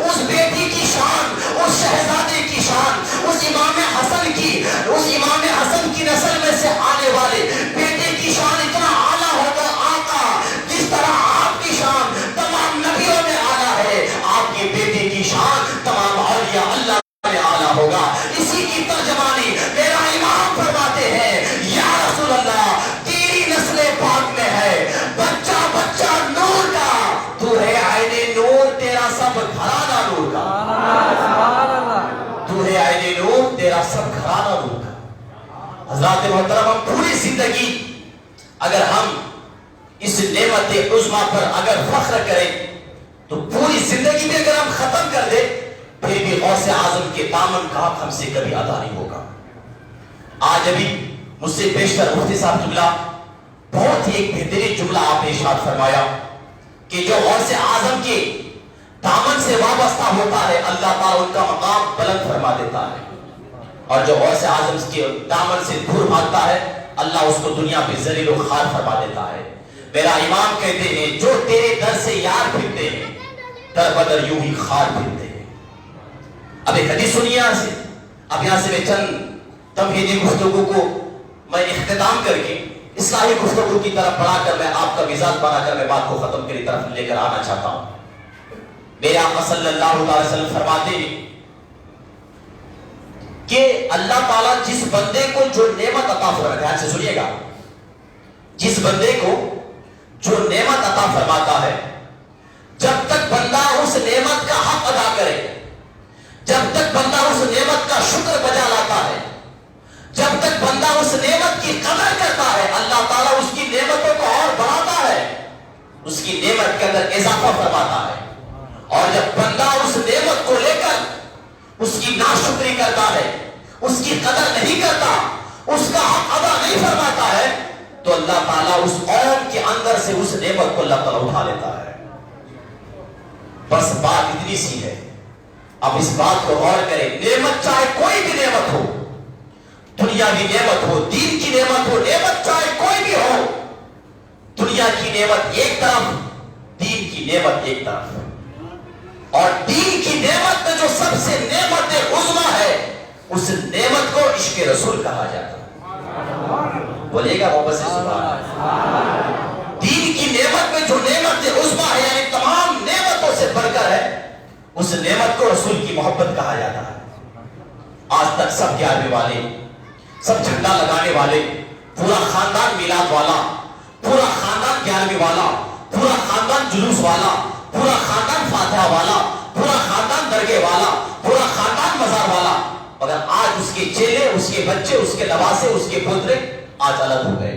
اس بیٹی کی شان, اس شہزادے کی شان, اس امام حسن کی, اس امام حسن کی نسل میں سے آنے والے بیٹے کی شان اتنا اعلیٰ ہوگا آقا جس طرح آپ کی شان تمام نبیوں میں اعلیٰ ہے, آپ کے بیٹے کی شان تمام اولیاء اللہ میں اعلیٰ ہوگا. اسی کی ترجمانی میرا امام فرماتے ہیں یا رسول اللہ تیری نسل پاک میں ہے بچہ بچہ نور کا, تو ہے عین نور, تیرا سب گھرانہ نور کا. تو ہے عین نور, تیرا سب گھرانہ نور کا. حضرات محترم ہم پوری زندگی اگر ہم اس نعمت عظمیٰ پر اگر فخر کریں تو پوری زندگی میں اگر ہم ختم کر دیں پھر بھی غوث اعظم کے دامن کا حق ہم سے کبھی ادا نہیں ہوگا. آج ابھی مجھ سے بیشتر مفتی صاحب جملہ بہت ہی ایک بہترین جملہ آپ نے ارشاد فرمایا کہ جو غوث اعظم کے دامن سے وابستہ ہوتا ہے اللہ تعالیٰ ان کا مقام بلند فرما دیتا ہے, اور جو غوث اعظم کے دامن سے دور بھاگتا ہے اللہ اس کو دنیا پہ ذلیل و خوار فرما دیتا ہے. میرا امام کہتے ہیں جو تیرے در سے یار پھرتے ہیں در بدر یوں ہی خوار پھرتے ہیں. اب ایک حدیث سنیے یہاں سے. اب یہاں سے میں چند تمہیدی گفتگو کو میں اختتام کر کے اصلاحی گفتگو کی طرف بڑھا کر میں آپ کا مزاج بنا کر میں بات کو ختم کی طرف لے کر آنا چاہتا ہوں. میرے آقا صلی اللہ علیہ وسلم فرماتے ہیں کہ اللہ تعالیٰ جس بندے کو جو نعمت عطا فرماتا ہے, دھیان سے سنیے گا, جس بندے کو جو نعمت عطا فرماتا ہے جب تک بندہ اس نعمت کا حق ادا کرے, جب تک بندہ اس نعمت کا شکر بجا لاتا ہے, جب تک بندہ اس نعمت کی قدر کرتا ہے اللہ تعالیٰ اس کی نعمتوں کو اور بڑھاتا ہے, اس کی نعمت کے اندر اضافہ فرماتا ہے. اور جب بندہ اس نعمت کو لے کر اس کی ناشکری کرتا ہے، اس کی قدر نہیں کرتا، اس کا حق ادا نہیں فرماتا ہے، تو اللہ تعالیٰ اس قوم کے اندر سے اس نعمت کو اللہ تعالیٰ اٹھا لیتا ہے۔ بس بات اتنی سی ہے، اب اس بات کو غور کریں، نعمت چاہے کوئی بھی نعمت ہو، دنیاوی نعمت ہو، دین کی نعمت ہو، نعمت چاہے کوئی بھی ہو، دنیا کی نعمت ایک طرف، دین کی نعمت ایک طرف، اور دین کی نعمت میں جو سب سے نعمت عظمیٰ ہے، اس نعمت کو عشق رسول کہا جاتا ہے۔ بولے گا محبت سے سبحان اللہ۔ دین کی نعمت میں جو نعمت عظمیٰ ہے، یعنی تمام نعمتوں سے بڑھ کر ہے، اس نعمت کو رسول کی محبت کہا جاتا ہے۔ آج تک سب 11ویں والے، سب جھنڈا لگانے والے، پورا خاندان میلاد والا، پورا خاندان 11ویں والا، پورا خاندان جلوس والا، پورا خاندان فاتحہ والا، پورا خاندان درگاہ والا، پورا خاندان مزار والا، مگر آج اس کے چیلے، اس کے بچے، اس کے نواسے، اس کے پوترے آج الگ ہو گئے۔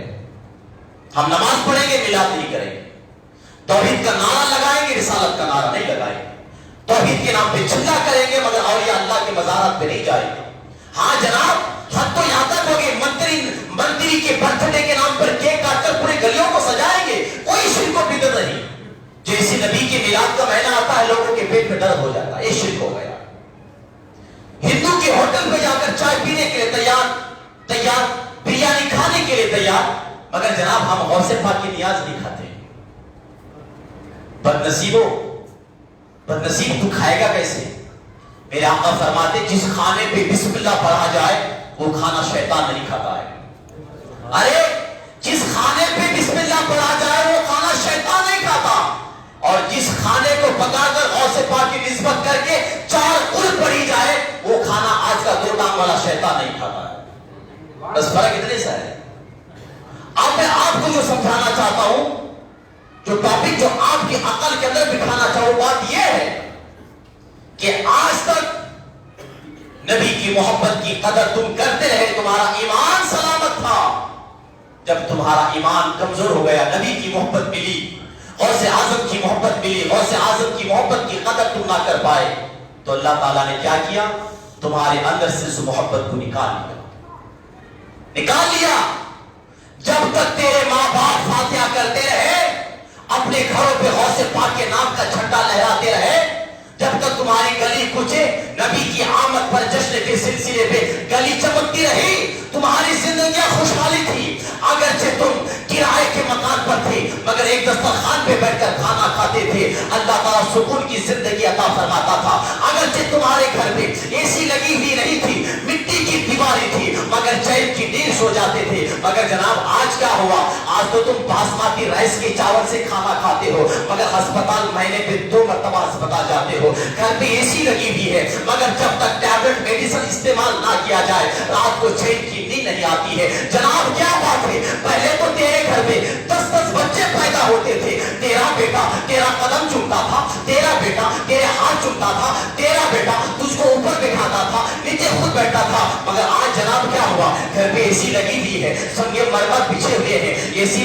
ہم نماز پڑھیں گے، میلاد نہیں کریں گے، توحید کا نعرہ لگائیں گے، رسالت کا نعرہ نہیں لگائیں گے، توحید کے نام پہ چندہ کریں گے، مگر اولیاء اللہ کے مزارات پہ نہیں جائیں گے۔ ہاں جناب، حد تو یہاں تک ہوگی، منتری کے برتھ ڈے کے نام پر کیک کاٹ کر پورے گلیوں کو سجائیں گے، کوئی شرک و بدعت نہیں۔ جیسے نبی کے میلاد کا مہینہ آتا ہے، لوگوں کے پیٹ میں درد ہو جاتا ہے، یہ شرک ہو گیا۔ ہندو کے ہوٹل میں جا کر چائے پینے کے لیے تیار، بریانی کھانے کے لیے تیار، مگر جناب ہم غوث پاک کی نیاز نہیں کھاتے۔ بدنصیب تو کھائے گا کیسے؟ میرے آقا فرماتے جس کھانے پہ بسم اللہ پڑھا جائے وہ کھانا شیطان نہیں کھاتا ہے۔ ارے جس کھانے پہ بسم اللہ پڑھا جائے وہ کھانا شیطان نہیں کھاتا، اور جس کھانے کو پکا کر غوث پاک کی نسبت کر کے 4 قل پڑھی جائے وہ کھانا آج کا 2 ٹانگ والا شیطان نہیں کھاتا ہے۔ بس فرق اتنے سا ہے۔ اب میں آپ کو جو سمجھانا چاہتا ہوں، جو ٹاپک جو آپ کی عقل کے اندر بٹھانا چاہوں، بات یہ ہے کہ آج تک نبی کی محبت کی قدر تم کرتے رہے، تمہارا ایمان سلامت تھا۔ جب تمہارا ایمان کمزور ہو گیا، نبی کی محبت ملی، غوث اعظم کی محبت ملی، غوث اعظم کی محبت کی قدر تم نہ کر پائے، تو اللہ تعالیٰ نے کیا کیا؟ تمہارے اندر سے اس محبت کو نکال لیا۔ جب تک تیرے ماں باپ فاتحہ کرتے رہے، اپنے گھروں پہ غوث پاک کے نام کا جھنڈا لہراتے رہے، جب تک تمہاری گلی کوچے نبی کی آمد پر جشن کے سلسلے پہ گلی چمکتی رہی، تمہاری زندگیاں خوشحالی تھی۔ اگرچہ تم کرائے کے مکان پر تھے، مگر ایک دسترخوان پہ بیٹھ کر کھانا کھاتے تھے، اللہ تعالیٰ سکون کی زندگی عطا فرماتا تھا۔ اگرچہ تمہارے گھر پہ اے سی لگی ہوئی نہیں تھی، مٹی کی دیواری تھی، مگر چین کی نیند سو جاتے تھے۔ مگر جناب آج کیا ہوا؟ آج تو تم باسمتی رائس کے چاول سے کھانا کھاتے ہو، مگر ہسپتال مہینے پہ 2 مرتبہ ہسپتال جاتے ہو۔ گھر پہ اے سی لگی ہوئی ہے، مگر جب تک ٹیبلٹ میڈیسن استعمال نہ کیا جائے رات کو چین کی نیند نہیں آتی ہے۔ جناب کیا بات ہے، پہلے تو تیرے گھر میں 10 بچے پیدا ہوتے تھے، تیرا بیٹا تیرا قدم چومتا تھا، تیرا بیٹا تیرے ہاتھ چومتا تھا، تیرا بیٹا تجھ کو اوپر بٹھاتا تھا، نیچے خود بیٹھتا تھا۔ مگر آج جناب کیا ہوا؟ گھر پہ اے سی لگی ہوئی ہے، سنگ مرمر بچھے ہوئے ہیں، اے سی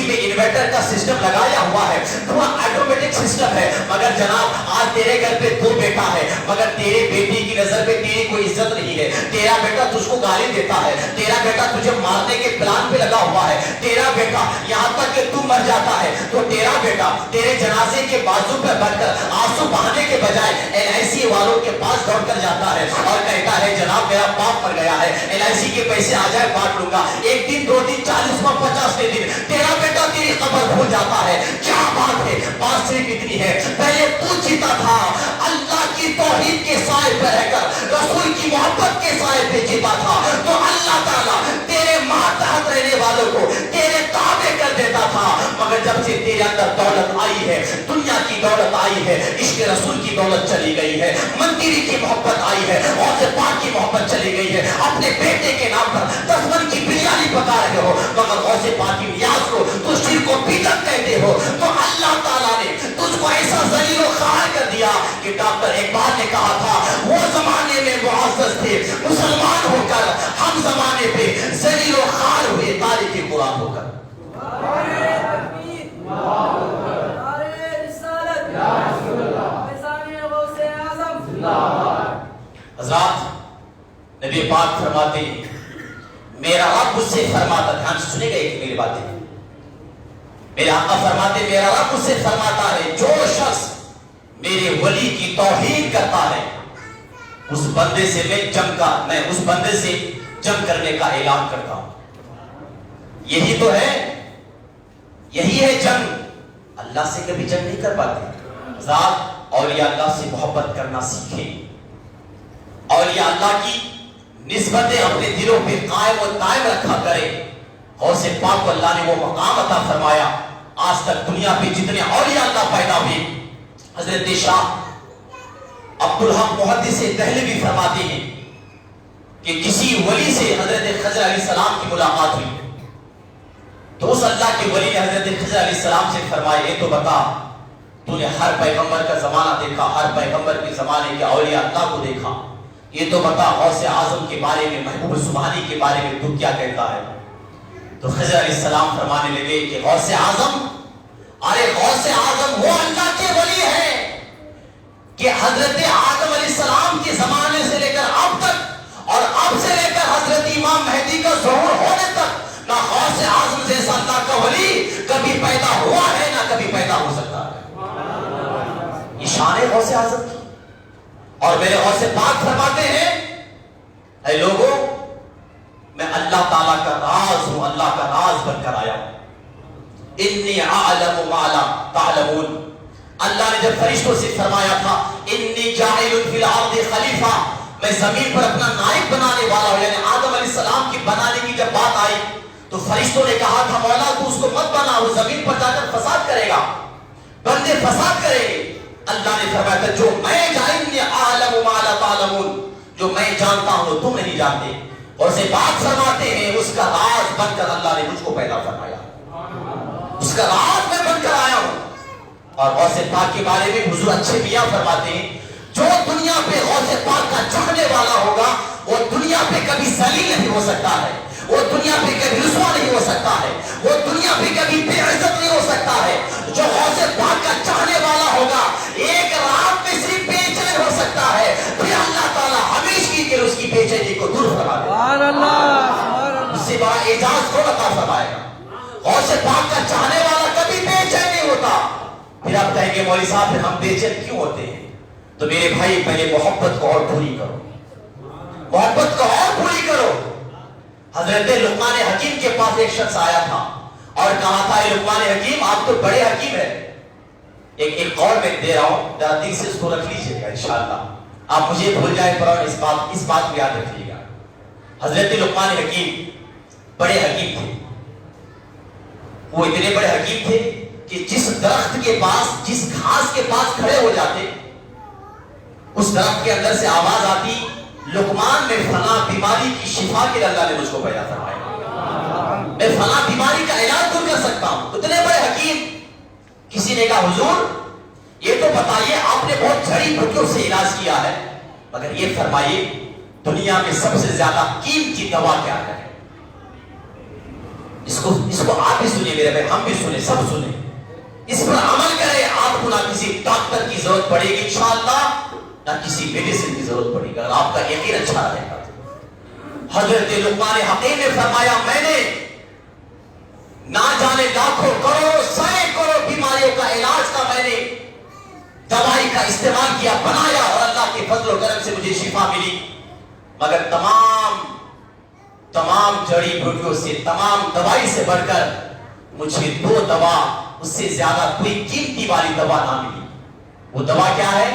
میں انورٹر کا سسٹم لگایا ہوا ہے، پورا آٹومیٹک سسٹم ہے، مگر جناب آج تیرے گھر پہ 2 بیٹا ہے، مگر تیرے بیٹی کی نظر پہ تیری کوئی عزت نہیں ہے۔ تیرا بیٹا تجھ کو گالی دیتا ہے، تیرا بیٹا تجھے مارنے کے پلان پہ لگا ہوا ہے، تیرا بیٹا یہاں تک کہ تو مر جاتا ہے تو تیرا بیٹا تیرے جنازے کے بازو پہ بیٹھ کر آنسو بہانے کے بجائے LIC والوں کے پاس دوڑ کر جاتا ہے اور کہتا ہے جناب میرا باپ مر گیا ہے، LIC کے پیسے آ جائے بانٹ لوں گا۔ 1 دن 2 دن 40واں 50ویں دن تیرا بیٹا تیری قبر بھول جاتا ہے۔ کیا بات ہے؟ بات صرف اتنی ہے، پہلے تو جیتا تھا اللہ کی توحید کے سائے پہ رہ کر، رسول کی محبت کے سائے پہ جیتا تھا، تو اللہ تعالیٰ تیرے ماتحت رہنے والوں کو تیرے تابع کر دیتا تھا۔ مگر جب سے تیرے اندر دولت آئی ہے، دنیا کی دولت آئی ہے، عشق رسول کی دولت چلی گئی ہے، منتری کی محبت آئی ہے، غوث پاک کی محبت چلی گئی ہے، اپنے بیٹے کے نام پر 10 من کی بریانی پکا رہے ہو، مگر غوث پاک کی نیاز کو تو شرک و بدعت کہتے ہو، تو اللہ تعالیٰ نے تجھ کو ایسا ذلیل و خوار کر دیا کہ ڈاکٹر اقبال نے کہا تھا وہ زمانے میں معزز تھے مسلمان ہو کر، ہم زمانے پہ ذلیل و خوار ہوئے تاریخ قرآن ہو کر۔ نبی پاک فرماتے ہیں میرا رب مجھ سے فرماتا، دھیان سے سنے گا ایک میری باتیں، میرے آقا فرماتے میرا رب مجھ سے فرماتا ہے جو شخص میرے ولی کی توہین کرتا ہے اس بندے سے میں اس بندے سے جنگ کرنے کا اعلان کرتا ہوں۔ یہی تو ہے، یہی ہے جنگ۔ اللہ سے کبھی جنگ نہیں کر پاتے، ذات اولیاء اللہ سے محبت کرنا سیکھیں، اولیاء اللہ کی نسبتیں اپنے دلوں پہ قائم و دائم رکھا کریں۔ غوث پاک کو اللہ نے وہ مقام عطا فرمایا، آج تک دنیا پہ جتنے اولیاء اللہ پیدا ہوئے، حضرت شاہ عبدالحق محدث دہلوی فرماتے ہیں کہ کسی ولی سے حضرت خضر علیہ السلام کی ملاقات ہوئی تو اس اللہ کے ولی نے حضرت خضر علیہ السلام سے فرمایا یہ تو بتا تو نے ہر پیغمبر کا زمانہ دیکھا، ہر پیغمبر کے زمانے کے اولیاء اللہ کو دیکھا، یہ تو بتا غوث اعظم کے بارے میں، محبوب سبحانی کے بارے میں تو کیا کہتا ہے؟ تو خضر علیہ السلام فرمانے لگے کہ غوث اعظم، ارے غوث اعظم وہ اللہ کے ولی ہے کہ حضرت آدم علیہ السلام کے زمانے سے لے کر اب تک اور اب سے لے کر حضرت امام مہدی کا ظہور ہونے تک نہ غوث اعظم جیسا اللہ کا ولی کبھی پیدا ہوا ہے نہ کبھی پیدا ہو سکتا ہے۔ یہ شان ہے غوث اعظم کی۔ اور میرے غوث پاک فرماتے ہیں اے لوگوں میں اللہ تعالیٰ کا راز ہوں، اللہ کا راز بن کر آیا ہوں۔ انی اعلم ما لا تعلمون۔ اللہ نے جب فرشتوں سے فرمایا تھا انی جاعل فی الارض خلیفہ، میں زمین پر اپنا نائب بنانے والا ہوں، یعنی آدم علیہ السلام کی بنانے کی جب بات آئی تو فرشتوں نے کہا تھا مولا تو اس کو مت بنا، وہ زمین پر جا کر فساد کرے گا، بندے فساد کریں گے۔ اللہ نے فرمایا تھا جو میں جائیں اعلم ما لا تعلمون، جو میں جانتا ہوں وہ تم نہیں جانتے، اور سے بات فرماتے ہیں اس کا راز بن کر اللہ نے مجھ کو پیدا فرمایا، اس کا راز میں بن کر آیا ہوں۔ اور غوث پاک کے بارے میں حضور اچھے میاں فرماتے ہیں جو دنیا پہ غوث پاک کا چاہنے والا ہوگا وہ دنیا پہ کبھی ذلیل نہیں ہو سکتا ہے، وہ دنیا پہ کبھی رسوا نہیں ہو سکتا ہے، وہ دنیا پہ کبھی بے عزت نہیں ہو سکتا ہے۔ جو غوث پاک کا چاہنے والا ہوگا ایک رات میں صرف بے چین ہو سکتا ہے، پھر اللہ تعالیٰ ہمیشہ کے اس کی بے چینی کو دور فرما دے گا، اس سے بڑا اعزاز کون عطا فرمائے گا؟ غوث پاک کا چاہنے والا کبھی بے چین نہیں ہوتا۔ پھر آپ کہیں گے مولوی صاحب پھر ہم بے چین کیوں ہوتے ہیں؟ تو میرے بھائی پہلے محبت کو اور پوری کرو، محبت کو اور پوری کرو۔ حضرت لقمان حکیم کے پاس ایک شخص آیا تھا اور کہا تھا اے لقمان حکیم آپ تو بڑے حکیم ہیں، ایک قول میں دے رہا ہوں ذرا دل سے اس کو رکھ لیجئے گا انشاءاللہ، آپ مجھے بھول جائیں پر اس بات کو یاد رکھیے گا۔ حضرت لقمان حکیم بڑے حکیم تھے، وہ اتنے بڑے حکیم تھے کہ جس درخت کے پاس، جس گھاس کے پاس کھڑے ہو جاتے اس درخت کے اندر سے آواز آتی لقمان میں فلاں بیماری کی شفا کے لیے اللہ نے مجھ کو پیدا فرمایا، میں فلاں بیماری کا علاج دور کر سکتا ہوں۔ اتنے بڑے حکیم۔ کسی نے کہا حضور یہ تو بتائیے آپ نے بہت جڑی بوٹیوں سے علاج کیا ہے مگر یہ فرمائیے دنیا میں سب سے زیادہ قیمتی دوا کیا ہے؟ اس کو آپ بھی سنیں میرے بھائی، ہم بھی سنیں، سب سنیں، اس پر عمل کریں۔ آپ کو نہ کسی ڈاکٹر کی ضرورت پڑے گی انشاءاللہ، نہ کسی میڈیسن کی ضرورت پڑے گی، اگر آپ کا یقین اچھا رہے گا۔ حضرت لقمان حکیم نے فرمایا میں نے نہ جانے لاکھوں کروڑوں سینکڑوں بیماریوں کا علاج کا میں نے دوائی کا استعمال کیا، بنایا، اور اللہ کے فضل و کرم سے مجھے شفا ملی، مگر تمام جڑی بوٹیوں سے، تمام دوائی سے بڑھ کر مجھے دو دوا، اس سے زیادہ کوئی قیمتی والی دوا نہ ملی۔ وہ دوا کیا ہے؟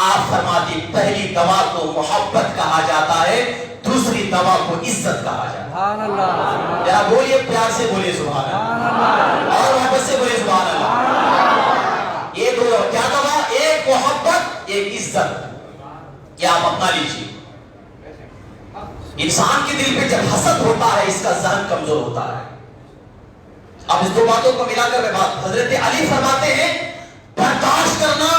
آپ فرماتی پہلی دوا کو محبت کہا جاتا ہے، دوسری دوا کو عزت کہا جاتا ہے۔ سبحان اللہ، ذرا بولیے پیار سے بولیے سبحان اللہ، اور محبت سے بولیے سبحان اللہ۔ یہ دو کیا دوا؟ ایک محبت، ایک عزت۔ کیا آپ اپنا لیجیے؟ انسان کے دل پہ جب حسد ہوتا ہے اس کا ذہن کمزور ہوتا ہے۔ اب اس دو باتوں کو ملا کر میں بات، حضرت علی فرماتے ہیں برداشت کرنا،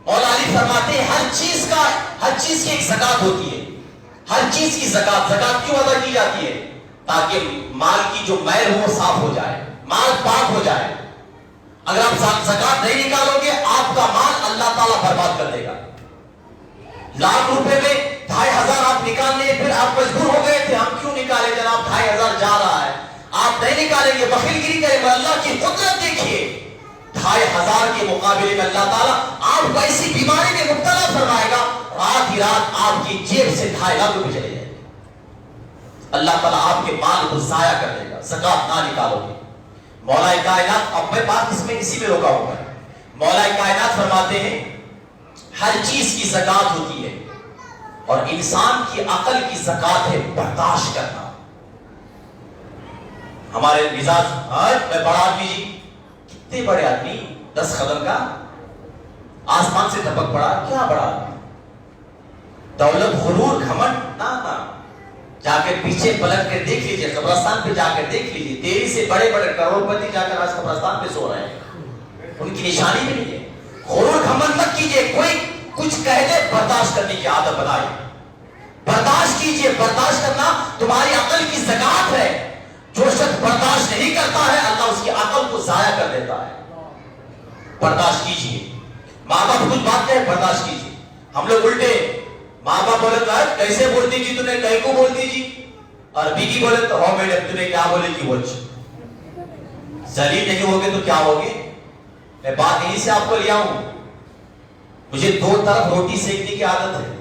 مولا علی فرماتے ہیں ہر چیز کی ایک زکات ہوتی ہے، ہر چیز کی زکات کیوں ادا کی جاتی ہے؟ تاکہ مال کی جو میل ہو صاف ہو جائے، مال پاک ہو جائے۔ اگر آپ زکات نہیں نکالو گے آپ کا مال اللہ تعالیٰ برباد کر دے گا۔ لاکھ روپے میں 2500 آپ نکالنے پھر آپ مجبور ہو گئے تھے. ہم کیوں نکالے جناب؟ 2500 جا رہا ہے, آپ نہیں نکالیں گے, بخیل گیری کریں گے. اللہ کی قدرت دیکھیے, 2500 کے مقابلے میں اللہ تعالیٰ آپ کو ایسی بیماری میں مبتلا فرمائے گا, رات ہی رات آپ کی جیب سے 2.5 لاکھ روپے چلے جائیں گے. اللہ تعالیٰ آپ کے مال کو ضائع کر دے گا, زکات نہ نکالو گے. مولا کائنات, اب میں بات اسی میں روکا ہوں. مولا کائنات فرماتے ہیں ہر چیز کی زکات ہوتی ہے, اور انسان کی عقل کی زکات ہے برداشت کرنا. ہمارے مزاج, میں بڑا آدمی جی, کتنے بڑے آدمی, 10 قدم کا, آسمان سے ٹپک پڑا, کیا بڑا آدمی. دولت, غرور, گھمنڈ, نہ. جا کے پیچھے پلٹ کر دیکھ لیجئے, قبرستان پہ جا کر دیکھ لیجئے, تیری سے بڑے بڑے کروڑ پتی جا کر آج قبرستان پہ سو رہے ہیں, ان کی نشانی بھی نہیں ہے. غرور گھمنڈ مت کیجئے, کوئی کچھ کہہ دے برداشت کرنے کی عادت بنائے. برداشت کیجئے, برداشت کرنا تمہاری عقل کی زکات ہے. جو شخص برداشت نہیں کرتا ہے اللہ اس کی عقل کو ضائع کر دیتا ہے. برداشت کیجئے. ماں باپ کچھ بات کہے برداشت کیجئے. ہم لوگ الٹے, ماں باپ بولے تو کیسے بولتی جی, تُو نے کہیں کو بولتی جی, عربی کی بولے تو ہو میڈم تُو نے کیا بولے جی, وہ ذلیل نہیں ہوگے تو کیا ہوگے. میں بات یہیں سے آپ کو لیا ہوں, مجھے 2 طرف روٹی سیکنے کی عادت ہے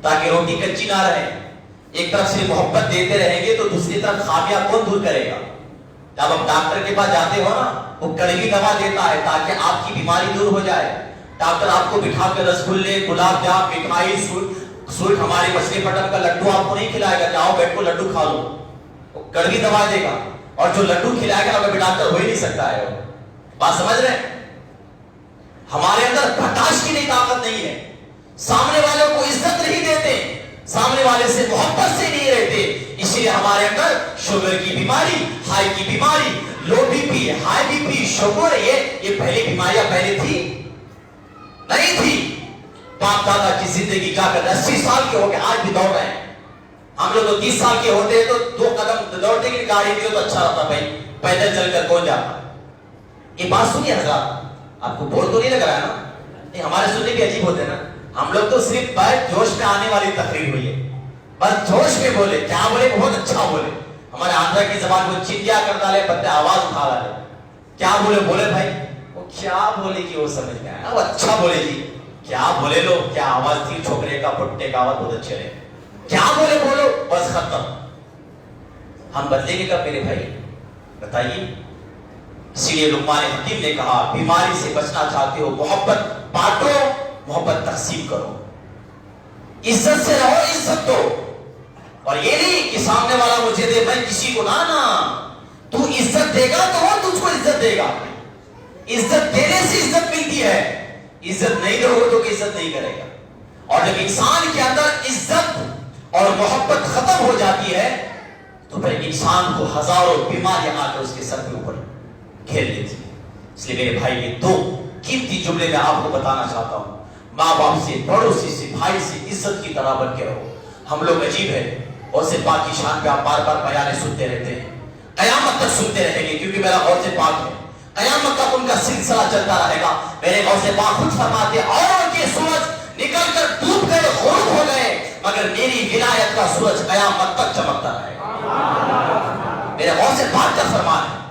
تاکہ روٹی کچی نہ رہے. ایک طرف سے محبت دیتے رہیں گے تو دوسری طرف خامیاں کون دور کرے گا. جب آپ ڈاکٹر کے پاس جاتے ہو نا, وہ کڑوی دوا دیتا ہے تاکہ آپ کی بیماری دور ہو جائے. ڈاکٹر آپ کو بٹھا کر رسگلے, گلاب جام, مٹھائی, سویٹ, ہماری مچھلی پٹن کا لڈو آپ کو نہیں کھلائے گا, جاؤ بیٹھ کو لڈو کھا لو, وہ کڑوی دوا دے گا. اور جو لڈو کھلائے گا وہ ڈاکٹر ہو ہی نہیں سکتا ہے. بات سمجھ رہے ہیں؟ ہمارے اندر برداشت کی نہیں, طاقت نہیں ہے. سامنے والوں کو عزت نہیں دیتے, سامنے والے سے محبت سے نہیں رہتے, اس لیے ہمارے اندر شوگر کی بیماری, ہائی کی بیماری, لو بی پی, ہائی بی پی, شوگر, یہ پہلی بیماریاں پہلے تھی نہیں تھی. باپ دادا کی زندگی جا کر 80 سال کے ہو کے آج بھی دوڑ رہے ہیں. ہم لوگ تو 30 سال کے ہوتے ہیں تو 2 قدم دوڑنے کی گاڑی دی تو اچھا رہتا بھائی, پیدل چل کر کون جاتا. یہ بات سنیے حضرات, آپ کو بور تو نہیں لگ رہا ہے نا؟ نہیں, ہمارے سننے بھی عجیب ہوتے ہیں نا. ہم لوگ تو صرف بیٹھ جوش میں آنے والی تقریر ہوئی ہے, بس جوش میں بولے, کیا بولے, بہت اچھا بولے. ہمارے آندھرا کی زبان کو چنجیا کر ڈالے, بندے آواز اٹھا ڈالے, کیا بولے بھائی, وہ کیا بولے کہ وہ سمجھ میں آیا, وہ اچھا بولے جی, کیا بولے لو, کیا آواز تھی, چھوکرے کا پٹنے کا آواز بہت اچھے رہے, کیا بولے بولو, بس ختم. ہم بدلیں گے کب میرے بھائی بتائیے. اسی لیے لقمان حکیم نے کہا بیماری سے بچنا چاہتے ہو محبت بانٹو, محبت تقسیم کرو, عزت سے رہو, عزت دو. اور یہ نہیں کہ سامنے والا مجھے دے, میں کسی کو نہ. تو عزت دے گا تو وہ تجھ کو عزت دے گا. عزت دینے سے عزت ملتی ہے, عزت نہیں دو گے تو عزت نہیں کرے گا. اور جب انسان کے اندر عزت اور محبت ختم ہو جاتی ہے تو پھر انسان کو ہزاروں بیماریاں آ کر اس کے سر کے اوپر گھیر لیتی ہے. اس لیے میرے بھائی یہ 2 قیمتی جملے میں آپ کو بتانا چاہتا ہوں. ماں باپ سے, پڑوسی سے, بھائی سے عزت کی طرح بن کے رہو. ہم لوگ عجیب ہے, اور سے پاک کی شان پہ آپ بار بار بیانیں سنتے رہتے ہیں, قیامت تک سنتے رہیں گے کیونکہ میرا غوث پاک ہے. قیامت تک ان کا سلسلہ چلتا رہے گا. میرے غوث پاک خود فرماتے ہیں اوروں کے سورج نکل کر ڈوب گئے, غروب ہو گئے, مگر میری ولایت کا سورج قیامت تک چمکتا رہے گا. میرے غوث پاک کا فرمان ہے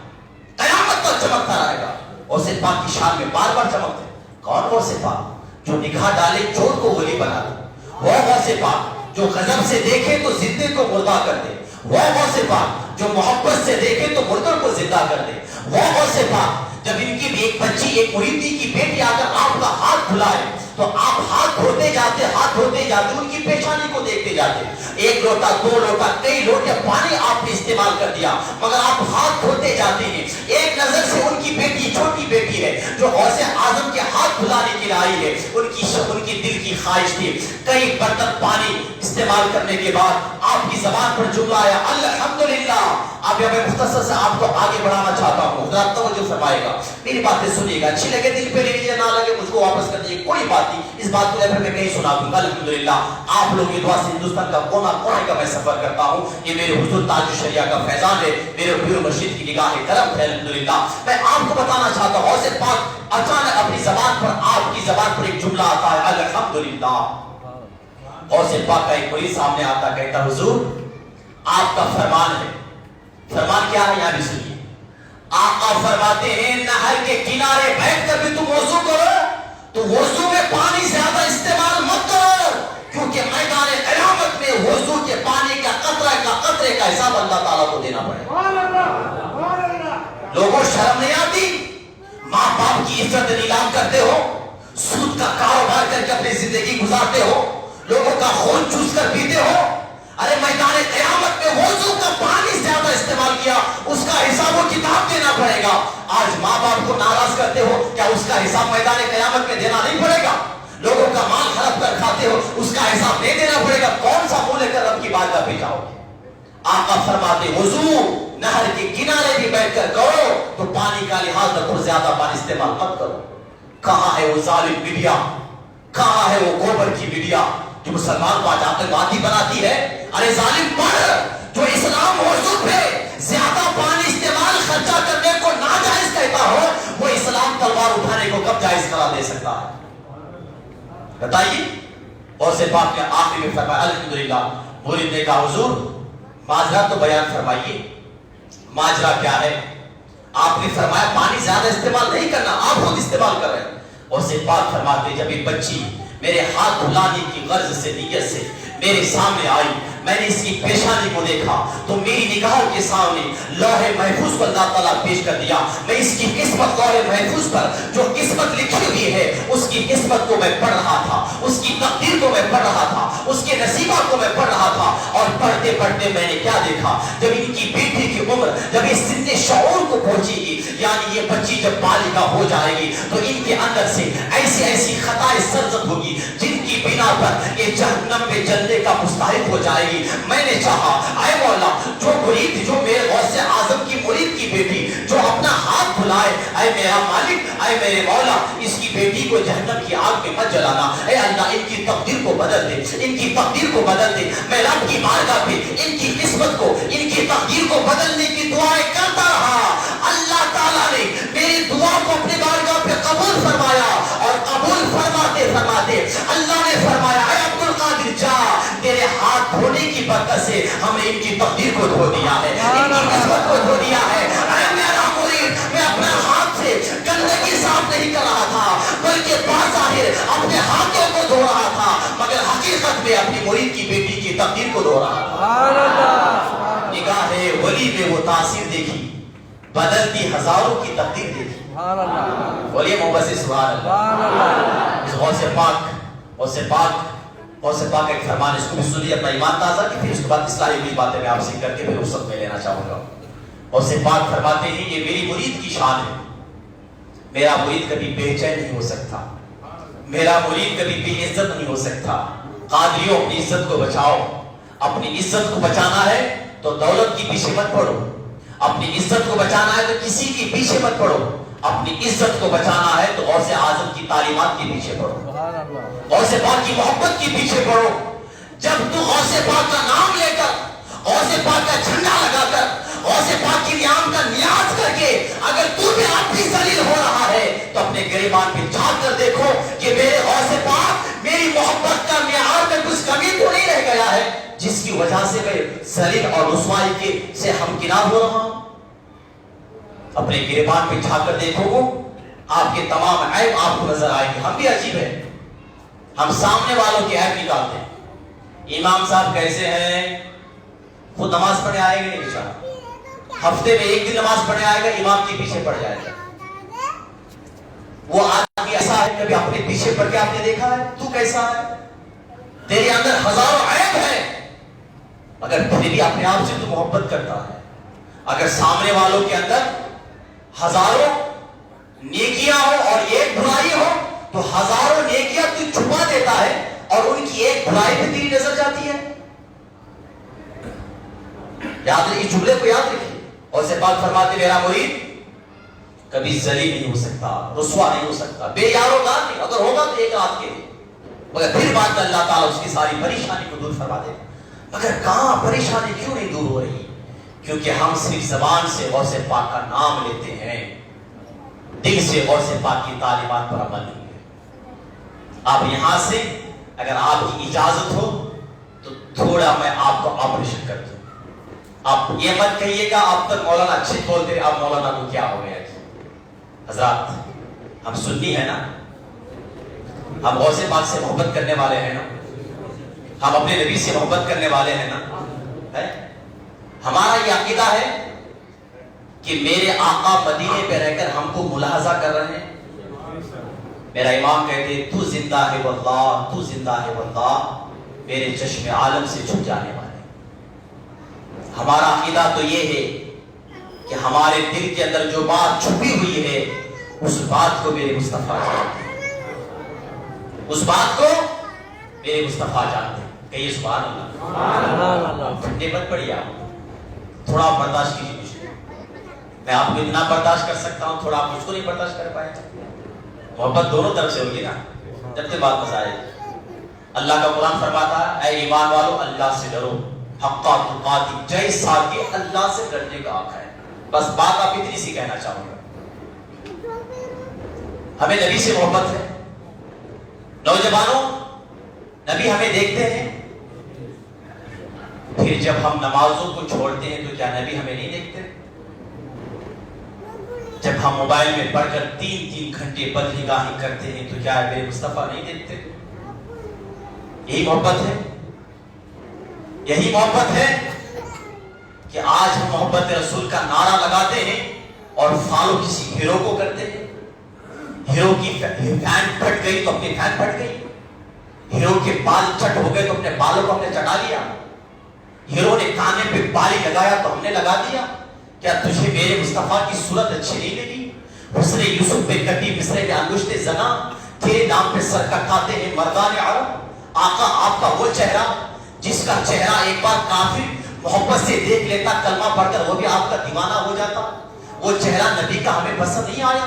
قیامت تک چمکتا رہے گا. غوث پاک کی شان میں بار بار چمکتے. کون غوث پاک؟ جو نگاہ ڈالے چور کو ولی بنا دے. وہ غوث پاک جو غضب سے دیکھے تو زندے کو مردہ کر دے. وہ غوث پاک جو محبت سے دیکھے تو مردوں کو زندہ کر دے. وہ غوث پاک جب ان کی ایک بچی, ایک مریدی کی بیٹی آ کر آپ کا ہاتھ دھلائے تو آپ ہاتھ دھوتے جاتے ان کی پیشانی کو دیکھتے جاتے. 1 لوٹا 2 لوٹا کئی لوٹے پانی آپ نے استعمال کر دیا, مگر آپ ہاتھ دھوتے جاتے ہیں. ایک نظر سے ان کی بیٹی, چھوٹی بیٹی ہے جو غوث اعظم کے ہاتھ دھلانے کے لیے آئی ہے, ان کی دل کی خواہش تھی. کئی برتن پانی استعمال کرنے کے بعد آپ کی زبان پر جملہ آیا الحمدللہ. اب میں مختصر سے آپ کو آگے بڑھانا چاہتا ہوں, ذرا توجہ فرمائے گا, میری باتیں سنیے گا, اچھی لگے دل پہ لے لیجیے, نہ لگے مجھ کو واپس کر دیجیے, کوئی بات نہیں. اس بات کو میں کہیں سنا دوں گا. الحمدللہ آپ لوگ کی دعا سے ہندوستان کا کونا کونے کا میں سفر کرتا ہوں. یہ میرے حضور تاج الشریعہ کا فیضان ہے, میرے پیر مرشد کی نگاہ کرم ہے. الحمدللہ میں آپ کو بتانا چاہتا ہوں غوث پاک اچانک اپنی زبان پر, آپ کی زبان پر ایک جملہ آتا ہے الحمدللہ. غوث پاک کا ایک مرید سامنے آتا کہتا حضور آپ کا فرمان ہے. فرمان کیا ہے یہاں بھی سنیے. آقا فرماتے ہیں نہر کے کنارے بیٹھ کر بھی تم وضو کرو تو وضو میں پانی زیادہ استعمال مت کرو, کیونکہ میدان قیامت میں وضو کے پانی کا قطرے کا حساب اللہ تعالیٰ کو دینا پڑے گا. لوگوں شرم نہیں آتی؟ ماں باپ کی عزت نیلام کرتے ہو, سود کا کاروبار کر کے اپنی زندگی گزارتے ہو, لوگوں کا خون چوس کر پیتے ہو. ارے میدان قیامت میں وضو کا پانی زیادہ استعمال کیا اس کا حساب و کتاب دینا پڑے گا. آج ماں باپ کو ناراض کرتے ہو, کیا اس کا حساب میدان قیامت میں دینا نہیں پڑے گا؟ لوگوں کا مال ہڑپ کر کھاتے ہو, اس کا حساب نہیں دینا پڑے گا. کون سا منہ لے کر رب کی بارگاہ پہ جاؤ گے؟ آقا فرماتے وضو نہر کے کنارے بھی بیٹھ کر کرو تو پانی کا لحاظ رکھو, زیادہ پانی استعمال مت کرو. کہاں ہے وہ ظالم میڈیا, کہاں ہے وہ گوبر کی میڈیا جو مسلمان کو آج آتنکوادی بناتی ہے؟ ارے ظالم پڑھ جو اسلام وضو پہ زیادہ پانی استعمال خرچہ کرنے کو ناجائز کہتا ہو, وہ اسلام تلوار اٹھانے کو کب جائز قرار دے سکتا ہے؟ بتائیے. اور سے پاک نے آخری میں فرمایا الحمدللہ. مرید نے کہا حضور ماجرا تو بیان فرمائیے, ماجرا کیا ہے؟ آپ نے فرمایا پانی زیادہ استعمال نہیں کرنا, آپ خود استعمال کر رہے ہیں. اور سے پاک فرماتے جب ایک بچی میرے ہاتھ دھلانے کی غرض سے نیت سے میرے سامنے آئی, میں نے اس کی پیشانی کو دیکھا تو میری نگاہوں کے سامنے لوح محفوظ کو اللہ تعالیٰ پیش کر دیا. میں اس کی قسمت لوح محفوظ پر جو قسمت لکھی ہوئی ہے اس کی قسمت کو میں پڑھ رہا تھا, اس کی تقدیر کو میں پڑھ رہا تھا, اس کے نصیبہ کو میں پڑھ رہا تھا. اور پڑھتے پڑھتے میں نے کیا دیکھا, جب ان کی بیٹی کی عمر جب اس سن شعور کو پہنچے گی, یعنی یہ بچی جب بالغہ ہو جائے گی تو ان کے اندر سے ایسی ایسی خطائیں سرزد ہوگی جن کی بنا پر یہ جہنم میں جلنے کا مستحق ہو جائے گی. میں نے چاہا اے مولا جو مرید, جو میرے غوث اعظم کی مرید کی بیٹی جو اپنا ہاتھ دھلائے, اے میرا مالک, اے میرے مولا اس کی بیٹی کو جہنم کی آگ میں مت جلانا. اے اللہ ان کی تقدیر کو بدل دے, ان کی تقدیر کو بدل دے. میں رب کی بارگاہ پہ ان کی قسمت کو, ان کی تقدیر کو بدلنے کی دعائیں کرتا رہا. اللہ تعالیٰ نے میری دعا کو اپنی بارگاہ پہ قبول فرمایا اور قبول فرماتے فرماتے اللہ نے فرمایا اے عبد القادر جا, تیرے ہاتھ دھونے کی برکت سے ہم نے ان کی تقدیر کو دھو دیا ہے, ان کی قسمت کو دھو دیا ہے. اے میرا مرید, میں اپنے ہاتھ سے گندگی صاف نہیں کر رہا تھا بلکہ باظاہر اپنے ہاتھوں کو دھو رہا تھا, مگر حقیقت میں اپنی مرید کی بیٹی کی تقدیر کو دھو رہا تھا. نگاہ ولی میں وہ تاثیر دیکھی, بدلتی ہزاروں کی تقدیر دیکھی. بولیے محبت سے سبحان اللہ. اس غوث پاک ایک فرمان, اس کو بھی سنیے اپنا ایمان تازہ کی, پھر اس کے بعد اصلاحی ہوئی باتیں میں آپ سے کر کے پھر اس وقت میں لینا چاہوں گا. غوث پاک فرماتے ہیں یہ میری مرید کی شان ہے, میرا مرید کبھی بے چین نہیں ہو سکتا, میرا مرید کبھی بے عزت نہیں ہو سکتا. قادریوں اپنی عزت کو بچاؤ, اپنی عزت کو بچانا ہے تو دولت کی پیچھے مت پڑو, اپنی عزت کو بچانا ہے تو کسی کی پیچھے مت پڑو, اپنی عزت کو بچانا ہے تو غوث اعظم کی تعلیمات کے پیچھے پڑو, غوث پاک کی محبت کے پیچھے پڑو. جب تو غوث پاک کا نام لے کر, غوث پاک کا جھنڈا لگا کر, غوث پاک کی نیام کا نیاز کر کے اگر تو بھی آپ بھی ذلیل ہو رہا ہے تو اپنے گریبان پہ جھانک کر دیکھو کہ میرے غوث پاک میری محبت کا معیار میں کچھ کمی تو نہیں رہ گیا ہے جس کی وجہ سے میں ذلیل اور رسوائی کے سے ہمکنار ہو رہا ہوں. اپنے گریبان پہ جھانک کر دیکھو گو, آپ کے تمام عیب آپ کو نظر آئیں گے. ہم بھی عجیب ہیں, ہم سامنے والوں کے عیب نکالتے ہیں. امام صاحب کیسے ہیں, خود نماز پڑھنے آئے گا نہیں بیچارہ, ہفتے میں ایک دن نماز پڑھنے آئے گا, امام کے پیچھے پڑ جائے گا. وہ آدمی ایسا ہے کبھی اپنے پیچھے پڑھ کے آپ نے دیکھا ہے, تو کیسا ہے, تیرے اندر ہزاروں عیب ہے مگر پھر بھی اپنے آپ سے تو محبت کرتا ہے. اگر سامنے والوں کے اندر ہزاروں نیکیاں ہو اور ایک برائی ہو تو ہزاروں نیکیاں تو چھپا دیتا ہے اور ان کی ایک برائی بھی تیری نظر جاتی ہے. یاد رکھیے, جملے کو یاد رکھیے. اور سے پاک فرماتے میرا مرید کبھی ذلیل نہیں ہو سکتا, رسوا نہیں ہو سکتا, بے یارو گار نہیں, اگر ہوگا تو ایک رات کے لیے, مگر پھر بعد اللہ تعالیٰ اس کی ساری پریشانی کو دور فرما دے. مگر کہاں پریشانی کیوں نہیں دور ہو رہی؟ کیونکہ ہم صرف زبان سے غوث پاک کا نام لیتے ہیں, دل سے غوث پاک کی تعلیمات پر عمل نہیں ہے. آپ یہاں سے اگر آپ کی اجازت ہو تو تھوڑا میں آپ کو آپریشن کر دوں. آپ یہ مت کہیے گا آپ تک مولانا اچھے بولتے اب مولانا کو کیا ہو گیا. حضرات ہم سنی ہے نا, ہم غوث پاک سے محبت کرنے والے ہیں نا, ہم اپنے نبی سے محبت کرنے والے ہیں نا. ہمارا یہ عقیدہ ہے کہ میرے آقا مدینے پہ رہ کر ہم کو ملاحظہ کر رہے ہیں. میرا امام کہتے تو زندہ ہے واللہ, تو زندہ ہے واللہ, میرے چشم عالم سے چھپ جانے والے. ہمارا عقیدہ تو یہ ہے کہ ہمارے دل کے اندر جو بات چھپی ہوئی ہے اس بات کو میرے مصطفیٰ جانتے ہیں, اس بات کو میرے مصطفیٰ جانتے ہیں. کہیے سبحان اللہ. نعمت پڑی آپ تھوڑا برداشت کیجیے. میں آپ کو اتنا برداشت کر سکتا ہوں, تھوڑا آپ مجھ کو نہیں برداشت کر پائے. محبت دونوں طرف سے ہوگی نا, جب سے بات مزہ آئے. اللہ کا قرآن فرماتا ہے اے ایمان والو اللہ سے ڈرو حقا تقاتی, جیسا کہ اللہ سے ڈرنے کا حق ہے. بس بات آپ اتنی سی کہنا چاہوں گا. ہمیں نبی سے محبت ہے. نوجوانوں نبی ہمیں دیکھتے ہیں, پھر جب ہم نمازوں کو چھوڑتے ہیں تو کیا نبی ہمیں نہیں دیکھتے؟ جب ہم موبائل میں پڑھ کر 3 گھنٹے بدنگاہی کرتے ہیں تو کیا میرے مصطفیٰ نہیں دیکھتے؟ یہی محبت ہے, یہی محبت ہے کہ آج ہم محبت رسول کا نعرہ لگاتے ہیں اور فالو کسی ہیرو کو کرتے ہیں. ہیرو کی فین پھٹ گئی تو اپنی فین پھٹ گئی, ہیرو کے بال چٹ ہو گئے تو اپنے بالوں کو ہم نے چٹا لیا, ہیرو نے کانے پہ بالی لگایا تو ہم نے لگا دیا. کیا تجھے میرے مصطفیٰ کی صورت اچھی نہیں لگی؟ حسن یوسف پہ کٹی مصرے میں انگشت زنا, تیرے نام پہ سر کٹاتے ہیں مردان عرب. آقا آپ کا وہ چہرہ جس کا چہرہ ایک بار کافر محبت سے دیکھ لیتا کلمہ پڑھ کر وہ بھی آپ کا دیوانہ ہو جاتا, وہ چہرہ نبی کا ہمیں پسند نہیں آیا.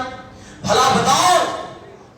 بھلا بتاؤ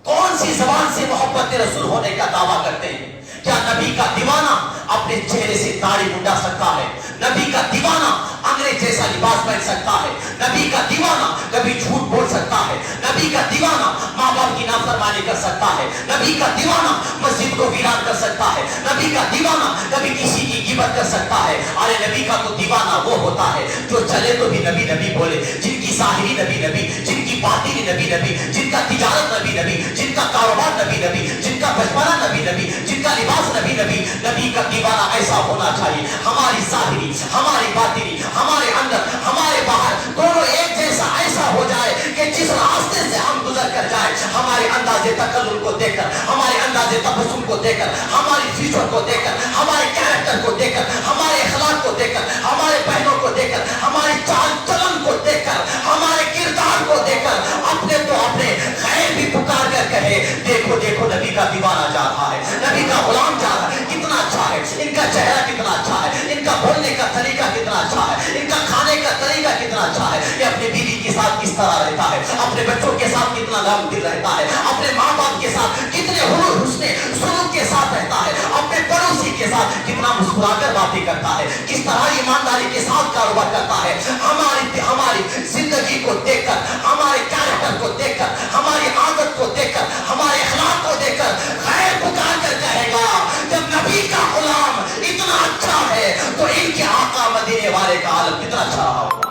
کون سی زبان سے محبت رسول ہونے کا دعویٰ کرتے ہیں؟ کیا نبی کا دیوانہ اپنے چہرے سے داڑھی منڈا سکتا ہے؟ نبی کا دیوانہ انگریز جیسا لباس پہن سکتا ہے؟ نبی کا دیوانہ کبھی جھوٹ بول سکتا ہے؟ نبی کا دیوانہ ماں باپ کی نافرمانی کر سکتا ہے؟ نبی کا دیوانہ مسجد کو ویران کر سکتا ہے؟ نبی کا دیوانہ کبھی کسی کی غیبت کر سکتا ہے؟ ارے نبی کا تو دیوانہ وہ ہوتا ہے جو چلے تو بھی نبی نبی بولے, جن کی ظاہری نبی نبی, جن کی باطنی نبی نبی, جن کا تجارت نبی نبی, جن کا کاروبار نبی نبی, جن کا بچپنا نبی نبی, جن کا لباس نبی نبی. نبی کا دیوانہ ایسا ہونا چاہیے ہماری ظاہری, ہماری باطنی, ہمارے اندر, ہمارے باہر دونوں ایک جیسا ایسا ہو جائے کہ جس راستے سے ہم گزر کر جائے ہمارے انداز تکلم کو دیکھ کر, ہمارے انداز تبسم کو دیکھ کر, ہماری فیچر کو دیکھ کر, ہمارے کیریکٹر کو دیکھ کر, ہمارے اخلاق کو دیکھ کر, ہمارے پہنوں کو دیکھ کر, ہماری چال چلن کو دیکھ کر, ہمارے کردار کو دیکھ کر اپنے تو اپنے خیر بھی پکار کر کہے دیکھو دیکھو نبی کا دیوانہ جا رہا ہے, نبی کا غلام جا رہا ہے. کتنا اچھا ہے, ان کا چہرہ کتنا اچھا ہے, ان کا بولنے کا طریقہ کتنا اچھا ہے, ان کا کھانے کا طریقہ کتنا اچھا ہے, یہ اپنے بیوی کے ساتھ کس طرح رہتا ہے, اپنے بچوں کے ساتھ کتنا نرم دل رہتا ہے, اپنے ماں باپ کے ساتھ کتنے حسن سلوک کے ساتھ رہتا ہے, اپنے پڑوسی کے ساتھ کتنا مسکرا کر باتیں کرتا ہے, کس طرح ایمانداری کے ساتھ کاروبار کرتا ہے. ہماری زندگی کو دیکھ کر, ہمارے کیریکٹر کو دیکھ کر, ہماری عادت کو دیکھ کر, ہمارے اخلاق کو دیکھ کر خیر پکار کر کہے گا جب نبی کا غلام اتنا اچھا ہے تو ان کے آقا مدینے والے کا عالم کتنا اچھا رہا ہوگا.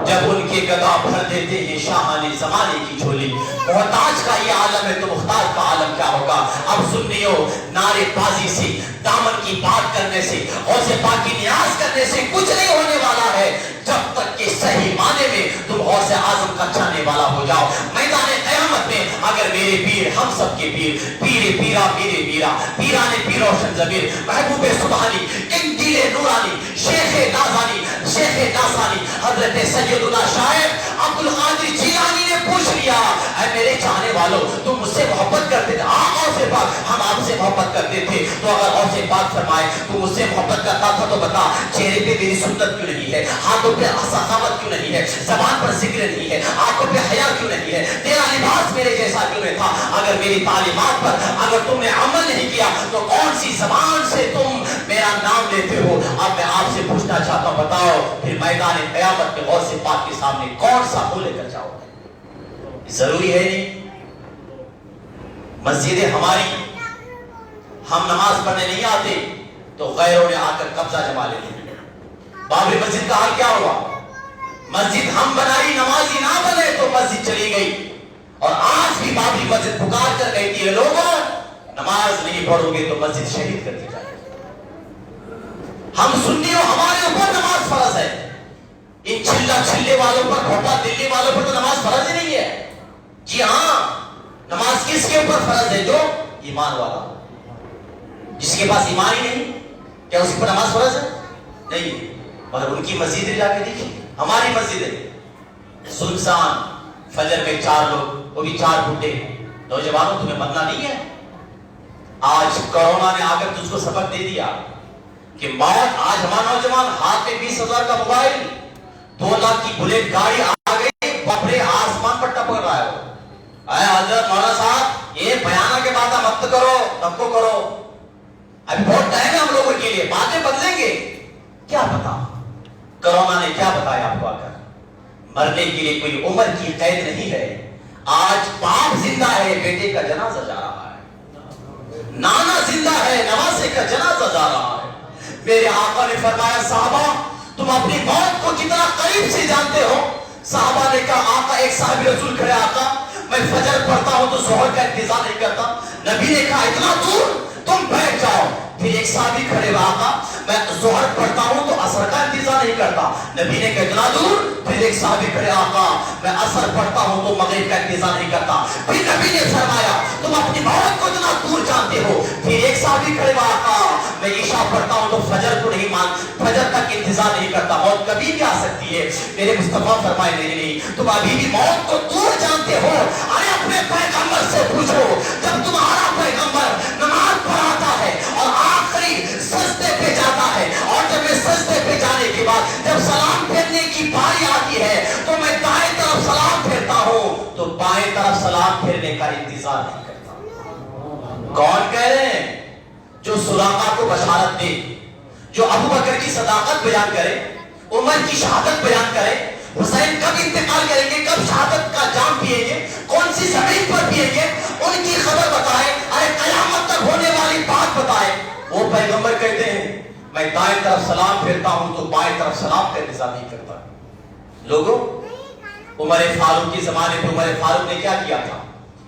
جب ان کے گدا بھر دیتے ہیں شاہانے زمانے کی جھولی, محتاج کا یہ عالم ہے تو مختار کا عالم کیا ہوگا. اب سنیو, نعرے بازی سے, دامن کی بات کرنے سے, غوث پاک کی نیاز کرنے سے کچھ نہیں ہونے والا ہے جب تک کہ صحیح معنی میں تم غوث اعظم کا چاہنے والا ہو جاؤ. میدان قیامت میں اگر میرے پیر, ہم سب کے پیر, پیر پیرا میرے میرا, پیرانے پیر روشن ضمیر, محبوب سبحانی, قندیل نورانی, شیخ نازانی, شیخ ناسانی, حضرت سیدنا شاعر عبد القادر جیلانی نے پوچھ لیا اے میرے چاہنے والوں تم مجھ سے محبت کرتے تھے؟ غوث پاک ہم آپ سے محبت کرتے تھے. تو اگر غوث پاک فرمائے تو مجھ سے محبت کرتا تھا تو بتا چہرے پہ میری سنت کیوں نہیں ہے, ہاتھوں پہ سخاوت کیوں نہیں ہے, زبان پر ذکر نہیں ہے, آنکھوں پہ حیا کیوں نہیں ہے, تیرا لباس میرے جیسا کیوں نہیں تھا؟ اگر میری تعلیمات پر اگر تم نے عمل نہیں کیا تو کون سی زبان سے تم میرا میرا نام لیتے ہو. اب میں آپ سے پوچھنا چاہتا ہوں, بتاؤ پھر میدان قیامت میں غوث پاک کے سامنے کون سا منہ لے کر جاؤ گے؟ ضروری ہے نہیں مسجدیں ہماری, ہم نماز پڑھنے نہیں آتے تو غیروں نے آ کر قبضہ جما لیتے ہیں. بابری مسجد کا حال کیا ہوا؟ مسجد ہم بنائی, نمازی نہ بنے تو مسجد چلی گئی. اور آج بھی بابری مسجد پکار کر کہتی ہے, لوگوں نماز نہیں پڑھو گے تو مسجد شہید کر دی جائے گی. ہم سنی ہو, ہمارے اوپر نماز فرض ہے. ان چلہ چلے والوں پر, بھوپا دلی والوں پر تو نماز فرض ہی نہیں ہے. جی ہاں, نماز کس کے اوپر فرض ہے؟ جو ایمان والا. جس کے پاس ایمان ہی نہیں, کیا اس پر نماز فرض ہے؟ نہیں. مگر ان کی مسجد جا کے دیکھیں, ہماری مسجد ہے سنسان, فجر میں 4 لوگ, وہ بھی 4 بوڑھے. نوجوانوں تمہیں مرنا نہیں ہے؟ آج کورونا نے آ کر تجھ کو سبق دے دیا کہ موت. آج ہمارا نوجوان ہاتھ میں 20,000 کا موبائل, 2 لاکھ کی بلیٹ گاڑی آ گئی, بپڑے آسمان پر ٹپک رہا ہے. اے حضرت مولانا صاحب, یہ بیانہ کے باتیں مت کرو, تب کو کرو. ابھی بہت ٹائم ہے ہم لوگوں کے لیے, باتیں بدلیں گے. کیا پتا کرونا نے کیا بتایا آپ کو آ کر. مرنے کے لیے کوئی عمر کی قید نہیں ہے. آج باپ زندہ ہے, بیٹے کا جنازہ جا رہا ہے. نانا زندہ ہے, نواسے کا جنازہ جا رہا ہے. میرے آقا نے فرمایا, صحابہ تم اپنی موت کو کتنا قریب سے جانتے ہو؟ صحابہ نے کہا, آقا, ایک صحابی رسول کھڑے, آقا میں فجر پڑھتا ہوں تو ظہر کا انتظار نہیں کرتا. نبی نے کہا, اتنا دور تم بیٹھ جاؤ. پھر ایک صحابی کھڑے, آقا میں ظہر پڑھتا ہوں تو عصر کا انتظار نہیں کرتا. نبی نے کہا, اتنا دور. پھر ایک صحابی کھڑے, آقا میں عصر پڑھتا ہوں تو مغرب کا انتظار نہیں کرتا. پھر نبی نے فرمایا, تم اپنی موت کو اتنا دور جانتے ہو. پھر ایک صحابی کھڑے, آقا میں عشاء پڑھتا ہوں تو فجر کو نہیں فجر تک انتظار نہیں کرتا. موت کبھی بھی آ سکتی ہے. میرے مصطفیٰ فرمائے, نہیں تم ابھی بھی موت کو دور جانتے ہو. ارے اپنے پیغمبر سے پوچھو, جب تمہارا پیغمبر نماز پڑھاتا ہے اور آخری سجدے پہ جاتا ہے, اور جب میں سجدے پہ جانے کے بعد جب سلام پھیرنے کی باری آتی ہے تو میں دائیں طرف سلام پھیرتا ہوں تو بائیں طرف سلام پھیرنے کا انتظار نہیں کرتا. کون کہہ رہے ہیں؟ جو سراقہ کو بشارت دے, جو ابو بکر کی صداقت بیان کرے, عمر کی شہادت بیان کرے, حسین کب انتقال کریں گے, کب شہادت کا جام پیئیں گے, کون سی زمین پر پیئیں گے, ان کی خبر بتائے. ارے قیامت تک ہونے والی بات بتائے. وہ پیغمبر کہتے ہیں, میں دائیں طرف سلام پھیرتا ہوں تو بائیں طرف سلام کا انتظار نہیں کرتا. لوگوں, عمر فاروق کے زمانے پہ عمر فاروق نے کیا کیا تھا؟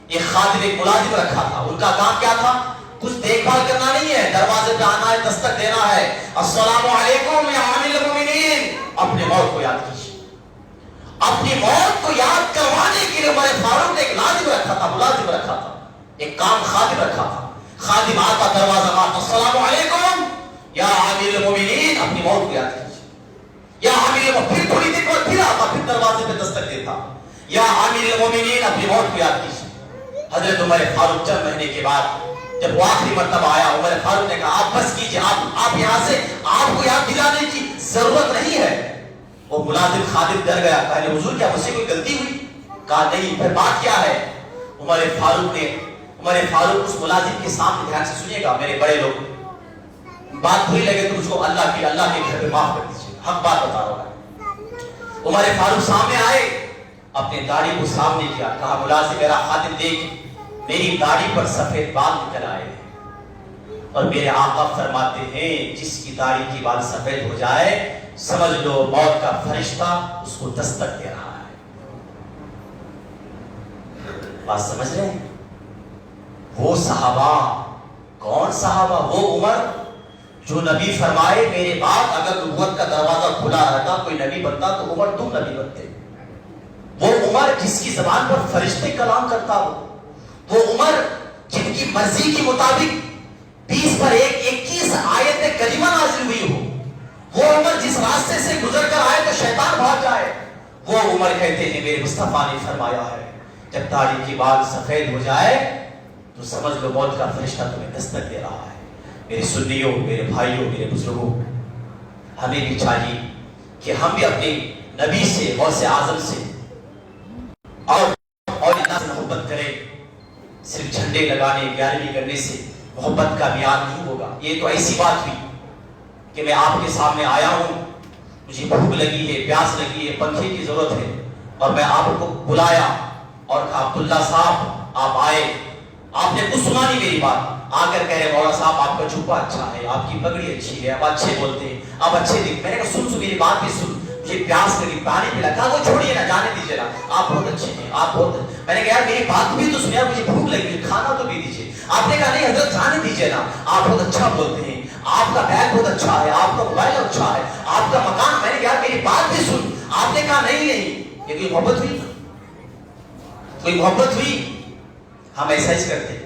ایک خادم, ایک ملازم رکھا تھا. ان کا کام کیا تھا؟ کچھ دیکھ بھال کرنا نہیں ہے, دروازے پہ آنا ہے, دستک دینا ہے, السلام علیکم یا عامل المومنین. اپنے موت کو یاد کیجیے. اپنی موت کو یاد کروانے کے لیے عمر فاروق نے ایک لازم رکھا تھا, ملازم رکھا تھا, ایک کام خادم رکھا تھا. خادم آتا, دروازہ مارتا, السلام علیکم یا عامل المومنین. اپنی موت کو یاد کیجیے. یا عامل المومنین. پھر تھوڑی دیر بعد پھر آتا, پھر دروازے پہ دستک دیتا, یا عامل المومنین. اپنی موت کو یاد کیجیے. حضرت عمر فاروق چند مہینے کے بعد جب وہ آخری مرتبہ آیا, عمر فاروق نے کہا, آپ بس کیجیے, آپ یہاں سے, آپ کو یاد دلانے کی ضرورت نہیں ہے. وہ ملازم خادم ڈر گیا, کہا, حضور کیا مجھ سے کوئی غلطی ہوئی؟ کہا نہیں. پھر بات کیا ہے؟ عمر فاروق اس ملازم کے سامنے, دھیان سے سنیے گا میرے بڑے لوگ, بات بری لگے تو مجھ کو اللہ کے گھر پہ معاف کر دیجیے, حق بات بتا رہا ہوں. عمر فاروق سامنے آئے, اپنے داڑھی کو سامنے کیا, کہا, ملازم میرا خادم دیکھ, میری داڑھی پر سفید بال نکل آئے, اور میرے آقا فرماتے ہیں جس کی داڑھی کی بال سفید ہو جائے سمجھ لو موت کا فرشتہ اس کو دستک دے رہا ہے. بات سمجھ رہے ہیں؟ وہ صحابہ, کون صحابہ؟ وہ عمر جو نبی فرمائے میرے بعد اگر نبوت کا دروازہ کھلا رہتا, کوئی نبی بنتا تو عمر تم نبی بنتے. وہ عمر جس کی زبان پر فرشتے کلام کرتا ہو, وہ عمر جن کی مرضی کے مطابق 20 پر 21 آیت کریمہ نازل ہوئی ہو, وہ عمر جس راستے سے گزر کر آئے تو شیطان بھاگ جائے. وہ عمر کہتے ہیں میرے مصطفیٰ نے فرمایا ہے جب داڑھی کی بال سفید ہو جائے تو سمجھ لو موت کا فرشتہ تمہیں دستک دے رہا ہے. میرے سنیوں, میرے بھائیوں, میرے بزرگوں, ہمیں بھی چاہیے کہ ہم بھی اپنے نبی سے, غوث اعظم سے اور اللہ سے محبت کریں. صرف جھنڈے لگانے, گیارہویں کرنے سے محبت کا معیار نہیں ہوگا. یہ تو ایسی بات ہوئی کہ میں آپ کے سامنے آیا ہوں, مجھے بھوک لگی ہے, پیاس لگی ہے, پنکھے کی ضرورت ہے, اور میں آپ کو بلایا اور کہا عبداللہ صاحب آپ آئے, آپ نے کچھ سنا نہیں میری بات, آ کر کہہ رہے مولا صاحب آپ کا جوبہ اچھا ہے, آپ کی پگڑی اچھی ہے, آپ اچھے بولتے ہیں, آپ اچھے دکھتے. میں نے کہا سن میری بات بھی سن, مجھے پیاس لگی, پانی پلا. کہا وہ چھوڑیے نا, جانے دیجیے نا, آپ بہت اچھے ہیں, آپ بہت. میں نے کہا یار میری بات بھی تو سنیا, مجھے بھوک لگی, کھانا تو بھی دیجیے. آپ نے کہا نہیں حضرت جانے دیجیے نا, آپ بہت اچھا بولتے ہیں, آپ کا بیگ بہت اچھا ہے, آپ کا موبائل اچھا ہے, آپ کا مکان. میں نے کہا میری بات بھی سن. آپ نے کہا نہیں نہیں, یہ کوئی محبت ہوئی, کوئی محبت ہوئی. ہم ایسا ہی کرتے ہیں.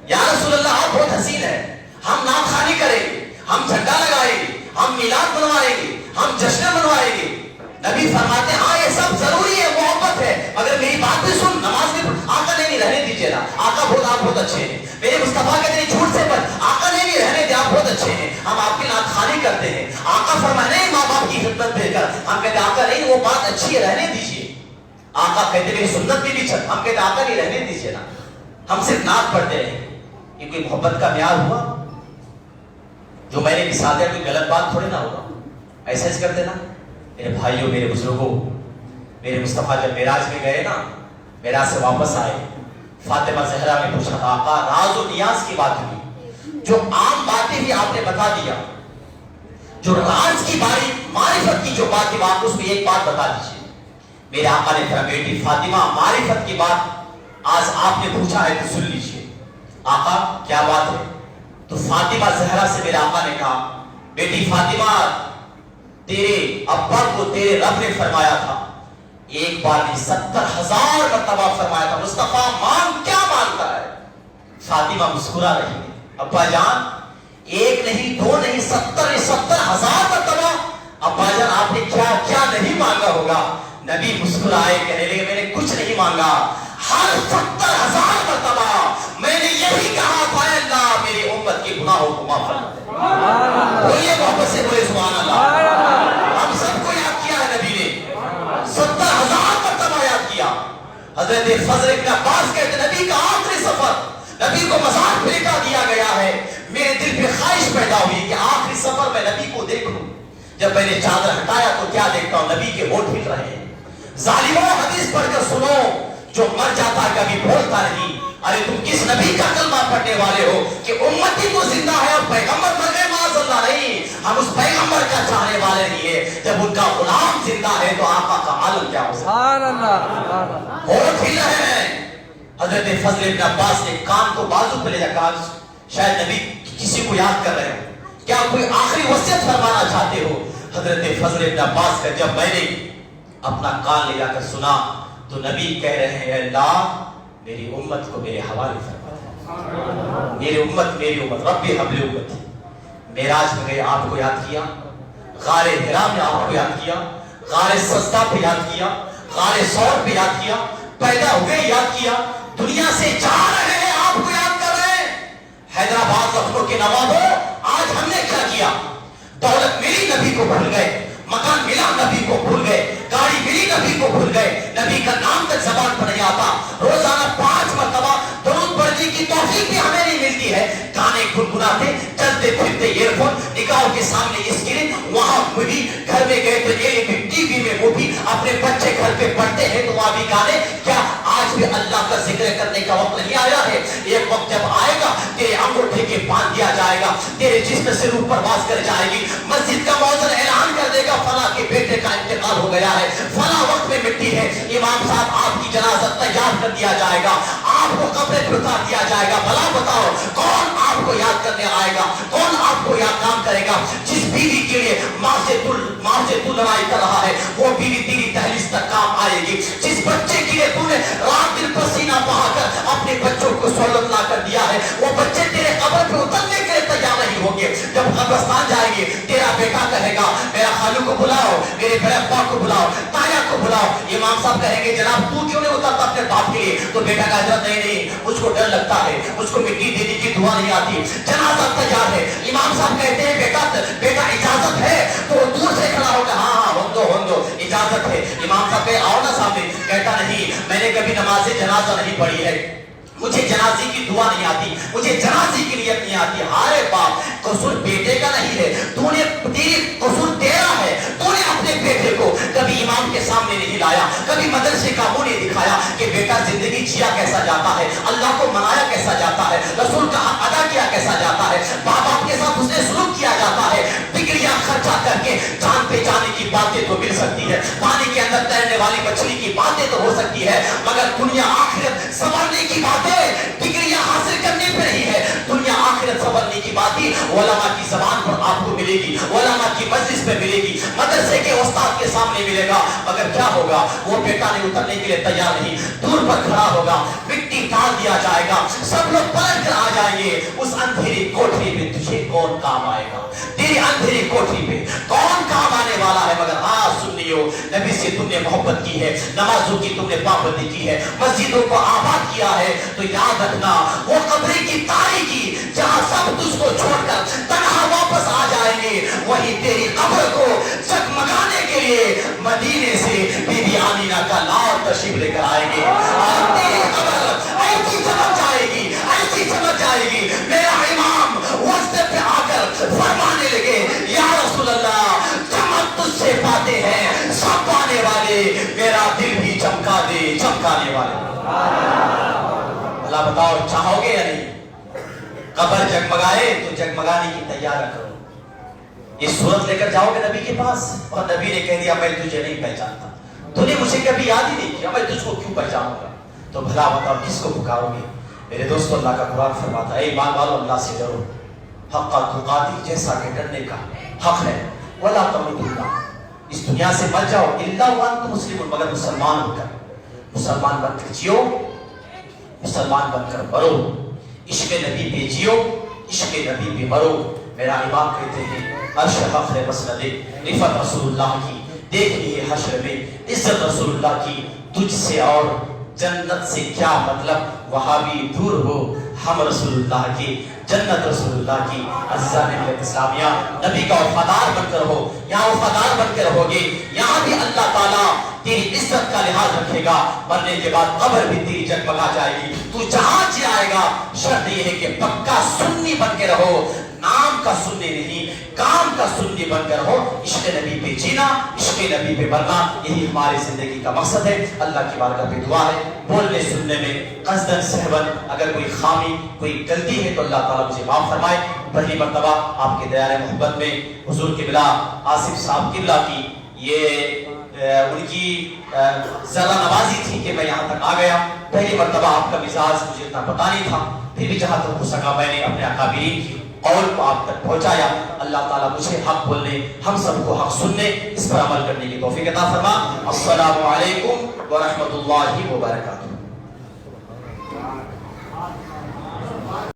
یا رسول اللہ آپ بہت حسین ہیں, ہم نام خوانی کریں گے, ہم جھنڈا لگائیں گے, ہم میلاد منوائیں گے, ہم جشن منوائیں گے. نبی فرماتے ہیں ہاں یہ سب ضروری ہے, محبت ہے, مگر میری بات بھی سن, نماز بھی پڑھ. آقا نہیں رہنے دیجیے نا, آقا بہت آپ بہت اچھے ہیں. میرے مصطفیٰ کہتے ہیں جھوٹ سے پڑھ, آقا نہیں رہنے دے, آپ بہت اچھے ہیں, ہم آپ کی نام خوانی کرتے ہیں. آقا فرماتے نہیں ماں باپ کی خدمت دے کر, ہم کہتے ہیں آقا نہیں وہ بات اچھی ہے, رہنے دیجیے. آقا کہتے میری سنت بھی چھت, ہم کہتے آقا نہیں رہنے دیجیے نا, ہم صرف نعت پڑھتے رہیں. یہ کوئی محبت کا معیار ہوا؟ جو میں نے مثال دیا کوئی غلط بات تھوڑی نہ ہوگا. ایسا ہی کرتے نا. میرے بھائیوں, میرے بزرگوں, میرے مصطفیٰ جب معراج میں گئے نا, معراج سے واپس آئے, فاطمہ زہرا نے پوچھا آقا راز و نیاز کی بات ہوئی, جو عام باتیں بھی آپ نے بتا دیا, جو راز کی باری معرفت کی جو بات ہے آپ اس میں ایک بات بتا دیجیے. میرے آقا نے کہا بیٹی فاطمہ معرفت کی بات آج آپ نے پوچھا ہے تو سن لیجیے. آقا کیا بات ہے؟ تو فاطمہ زہرا سے میرے آقا نے کہا بیٹی فاطمہ تیرے ابا کو تیرے رب نے فرمایا تھا, ایک بار نہیں 70,000 مرتبہ فرمایا تھا مصطفیٰ مانگ کیا مانگتا ہے. فاطمہ مسکرا رہی ہے. ابا جان ایک نہیں دو نہیں 70,000 مرتبہ ابا جان آپ نے کیا کیا نہیں مانگا ہوگا. نبی مسکرائے, کہنے لگے میں نے کچھ نہیں مانگا, ہر 70,000 مرتبہ میں نے یہی کہا تھا اللہ میری امت کے گناہوں کو معاف فرما دے. بولیے محبت سے بولے سبحان اللہ. ہم سب کو یاد کیا ہے نبی نے, 70,000 مرتبہ یاد کیا. حضرت فضل ابن عباس کہتے نبی کا آخری سفر, نبی کو مزار پھینکا دیا گیا ہے, میرے دل پہ خواہش پیدا ہوئی کہ آخری سفر میں نبی کو دیکھوں. جب میں نے چادر ہٹایا تو کیا دیکھتا ہوں, نبی کے ہونٹ ہل رہے ہیں. ظالموں حدیث پڑھ کر سنو, جو مر جاتا کبھی بولتا نہیں. ارے تم کس نبی کا کلمہ پڑھنے والے ہو کہ امتی تو زندہ ہے اور پیغمبر مر گئے معاذ اللہ. نہیں, ہم اس پیغمبر کا چاہنے والے نہیں ہے. جب ان کا غلام زندہ ہے تو آقا کا عالم کیا ہو سکتا ہے. سبحان اللہ. ہونٹ ہل رہے ہیں. حضرت فضل ابن عباس نے کان کو بازو پہ لے جا کہا شاید نبی کسی کو یاد کر رہے ہو, کیا کوئی آخری وصیت فرمانا چاہتے ہو. حضرت فضل ابن عباس کا جب میں نے اپنا کان لے جا کر سنا تو نبی کہہ رہے ہیں اللہ میری امت کو میرے حوالے فرما, میری امت ربی حبل امتی. معراج میں گئے, آپ کو یاد کیا, غار حرا میں آپ کو یاد کیا, غار سجدہ پہ یاد کیا, غار ثور پہ یاد کیا, پیدا ہوئے یاد کیا, دنیا سے جا رہے ہیں آپ کو یاد کر رہے ہیں. حیدرآباد لکھنؤ کے نواب ہو, آج ہم نے کیا کیا, دولت ملی نبی کو بھول گئے, مکان ملا نبی کو بھول گئے, گاڑی ملی نبی کو بھول گئے, نبی کا نام تک زبان پر نہیں آتا. روزانہ 5 مرتبہ درود پڑھنے کی توفیق بھی ہمیں نہیں ملتی ہے. گانے گنگناتے چلتے پھرتے ایئر فون, نگاہوں کے سامنے اسکرین, وہاں مووی, گھر میں گئے تو ٹی وی میں مووی, اپنے بچے گھر پہ پڑھتے ہیں تو وہاں بھی گانے. کیا آج بھی اللہ کا ذکر کرنے کا وقت نہیں آیا ہے؟ ایک وقت جب آئے گا تیرے انگوٹھے کے باندھ دیا جائے گا, تیرے جسم سے روح پرواز کر جائے گی, مسجد کا مؤذن اعلان کر دے گا فلاں کے بیٹے کا انتقال ہو گیا ہے, فلاں وقت میں مٹی ہے, امام صاحب آپ کی جنازہ تیار کر دیا جائے گا, آپ کو قبر پہ اتار دیا جائے گا. بھلا بتاؤ کون آپ کو یاد کرنے آئے گا, کون آپ کو یاد کام کرے گا؟ جس بیوی کے لیے ماں سے تو لڑائی کر رہا ہے وہ بیوی تیری دہلیز تک کام آئے گی. جس بچے کے لیے تو نے رات دن پسینہ بہا کر اپنے بچوں کو سہولت لا کر دیا ہے وہ بچے تیرے قبر پہ اترنے کے لیے تیار نہیں ہوں گے. جب قبرستان جائیں گے تیرا بیٹا کہے گا میرا خالو کو بلاؤ, میرے بڑے ابا کو بلاؤ, تایا کو بلاؤ. امام صاحب کہیں گے جناب تو کیوں نہیں اترتا اپنے باپ کے لیے؟ تو بیٹا کا حضرت نہیں, مجھ کو ڈر لگتا ہے, مجھ کو مٹی دینے کی دعا نہیں آتی. جنازہ تیار ہے, امام صاحب کہتے ہیں بیٹا اجازت ہے, تو دور سے کھڑا ہوگا ہاں ہون دو اجازت ہے. امام صاحب کہے آؤ نا سامنے, کہتا نہیں میں نے کبھی نماز جنازہ نہیں پڑھی ہے, مجھے جنازے کی دعا نہیں آتی، مجھے جنازے کی نیت نہیں آتی. ہارے باپ، قصور بیٹے کا نہیں ہے، تیری قصور تیرا ہے. تو نے اپنے بیٹے کو کبھی امام کے سامنے نہیں لایا، کبھی مدرسے کا منہ نہیں دکھایا کہ بیٹا زندگی جیا کیسا جاتا ہے، اللہ کو منایا کیسا جاتا ہے، رسول کا حق ادا کیا کیسا جاتا ہے، ماں باپ کے ساتھ اس نے سلوک کیا جاتا ہے. ڈگریاں خرچہ کر کے جان پہ جانے کی باتیں تو مل سکتی ہے، پانی کے اندر تیرنے والی مچھلی کی باتیں تو ہو سکتی ہے، مگر دنیا آخرت سنورنے کی باتیں ڈگریاں حاصل کرنے پہ نہیں ہے. دنیا آخرت سنورنے کی باتیں علماء کی زبان پر آپ کو ملے گی، علماء کی مجلس پہ ملے گی، مدرسے کے استاد کے سامنے ملے گا. مگر کیا ہوگا؟ وہ بیٹا نہیں اترنے کے لیے تیار نہیں، دور پر کھڑا ہوگا، مٹی ڈال دیا جائے گا، سب لوگ پلٹ کر آ جائیں گے. اس اندھیری کوٹری میں تجھے کون کام آئے گا؟ تیری اندھیری کوٹری میں کون کام آنے والا ہے؟ مگر ہاں سنیو، نبی سے تم نے محبت کی ہے، نمازوں کی تم نے پابندی کی ہے، مسجدوں کو آباد کیا ہے، تو یاد رکھنا وہ قبر کی تاریکی جہاں سب تجھ کو چھوڑ کر تنہا واپس آ جائیں گے، وہی تیری قبر کو جگمگانے کے لیے مدینے سے بی بی آمینہ کا لاؤ تشریف لے کر آئیں گے. اور تیری قبر ایسی چمک جائے گی، ایسی چمک جائے گی. میرا امام وسط پہ آ کر فرمانے لگے، یا رسول اللہ، چمک تجھ سے پاتے ہیں سب پانے والے، میرا دل بھی چمکا دے چمکانے والے. اللہ بتاؤ چاہو گے یا نہیں؟ قبر جگمگائے تو جگمگانے کی تیاری کرو. یہ صورت لے کر جاؤ گے نبی کے پاس، اور نبی نے کہہ دیا میں تجھے نہیں پہچانتا، تو نے مجھے کبھی یاد ہی نہیں کیا، میں تجھ کو کیوں پہچانوں گا؟ تو بھلا بتاؤ کس کو پکارو گے؟ میرے دوستو، اللہ کا قرآن فرماتا ہے، اے ایمان والو اللہ سے ڈرو، حق تقاتی، جیسا کہ ڈرنے کا حق ہے. ولا تموتن، اس دنیا سے مر جاؤ الا وانتم مسلمون، مگر مسلمان ہو کر، مسلمان بن کر جیو، مسلمان بن کر مرو، عشق نبی پہ جیو، عشق نبی پہ مرو. میرا امام کہتے ہیں عرش فخر مسند رفعت رسول اللہ کی، دیکھ لیے حشر میں عزت رسول اللہ کی، تجھ سے اور جنت سے کیا مطلب، وہابی دور ہو ہم رسول اللہ کی، جنت رسول اللہ کی. عزیزان ملت اسلامیہ، نبی کا وفادار بن کر رہو، یہاں وفادار بن کے رہو گے، یہاں بھی اللہ تعالیٰ تیری عزت کا لحاظ رکھے گا. مرنے کے بعد قبر بھی تیری جگمگا جائے گی. تو جہاں جائے گا شرط یہ ہے کہ پکا سنی بن کے رہو، نام کا سنی نہیں، کام کا سنی بن کر رہو. عشق نبی پہ جینا، عشق نبی پہ مرنا، یہی ہماری زندگی کا مقصد ہے. اللہ کی بارگاہ پہ دعا ہے، بولنے سننے میں قصداً سہون اگر کوئی خامی کوئی غلطی ہے تو اللہ تعالیٰ مجھے معاف فرمائے. پہلی مرتبہ آپ کے دیار محبت میں حضور قبلہ آصف صاحب قبلہ کی یہ ان کی ذرا نوازی تھی کہ میں یہاں تک آ گیا. پہلی مرتبہ آپ کا مزاج مجھے اتنا پتا نہیں تھا، پھر بھی جہاں تک ہو سکا میں نے اپنے اکابرین کی قول کو آپ تک پہنچایا. اللہ تعالیٰ مجھے حق بولنے، ہم سب کو حق سننے، اس پر عمل کرنے کی توفیق عطا فرما. السلام علیکم ورحمۃ اللہ وبرکاتہ.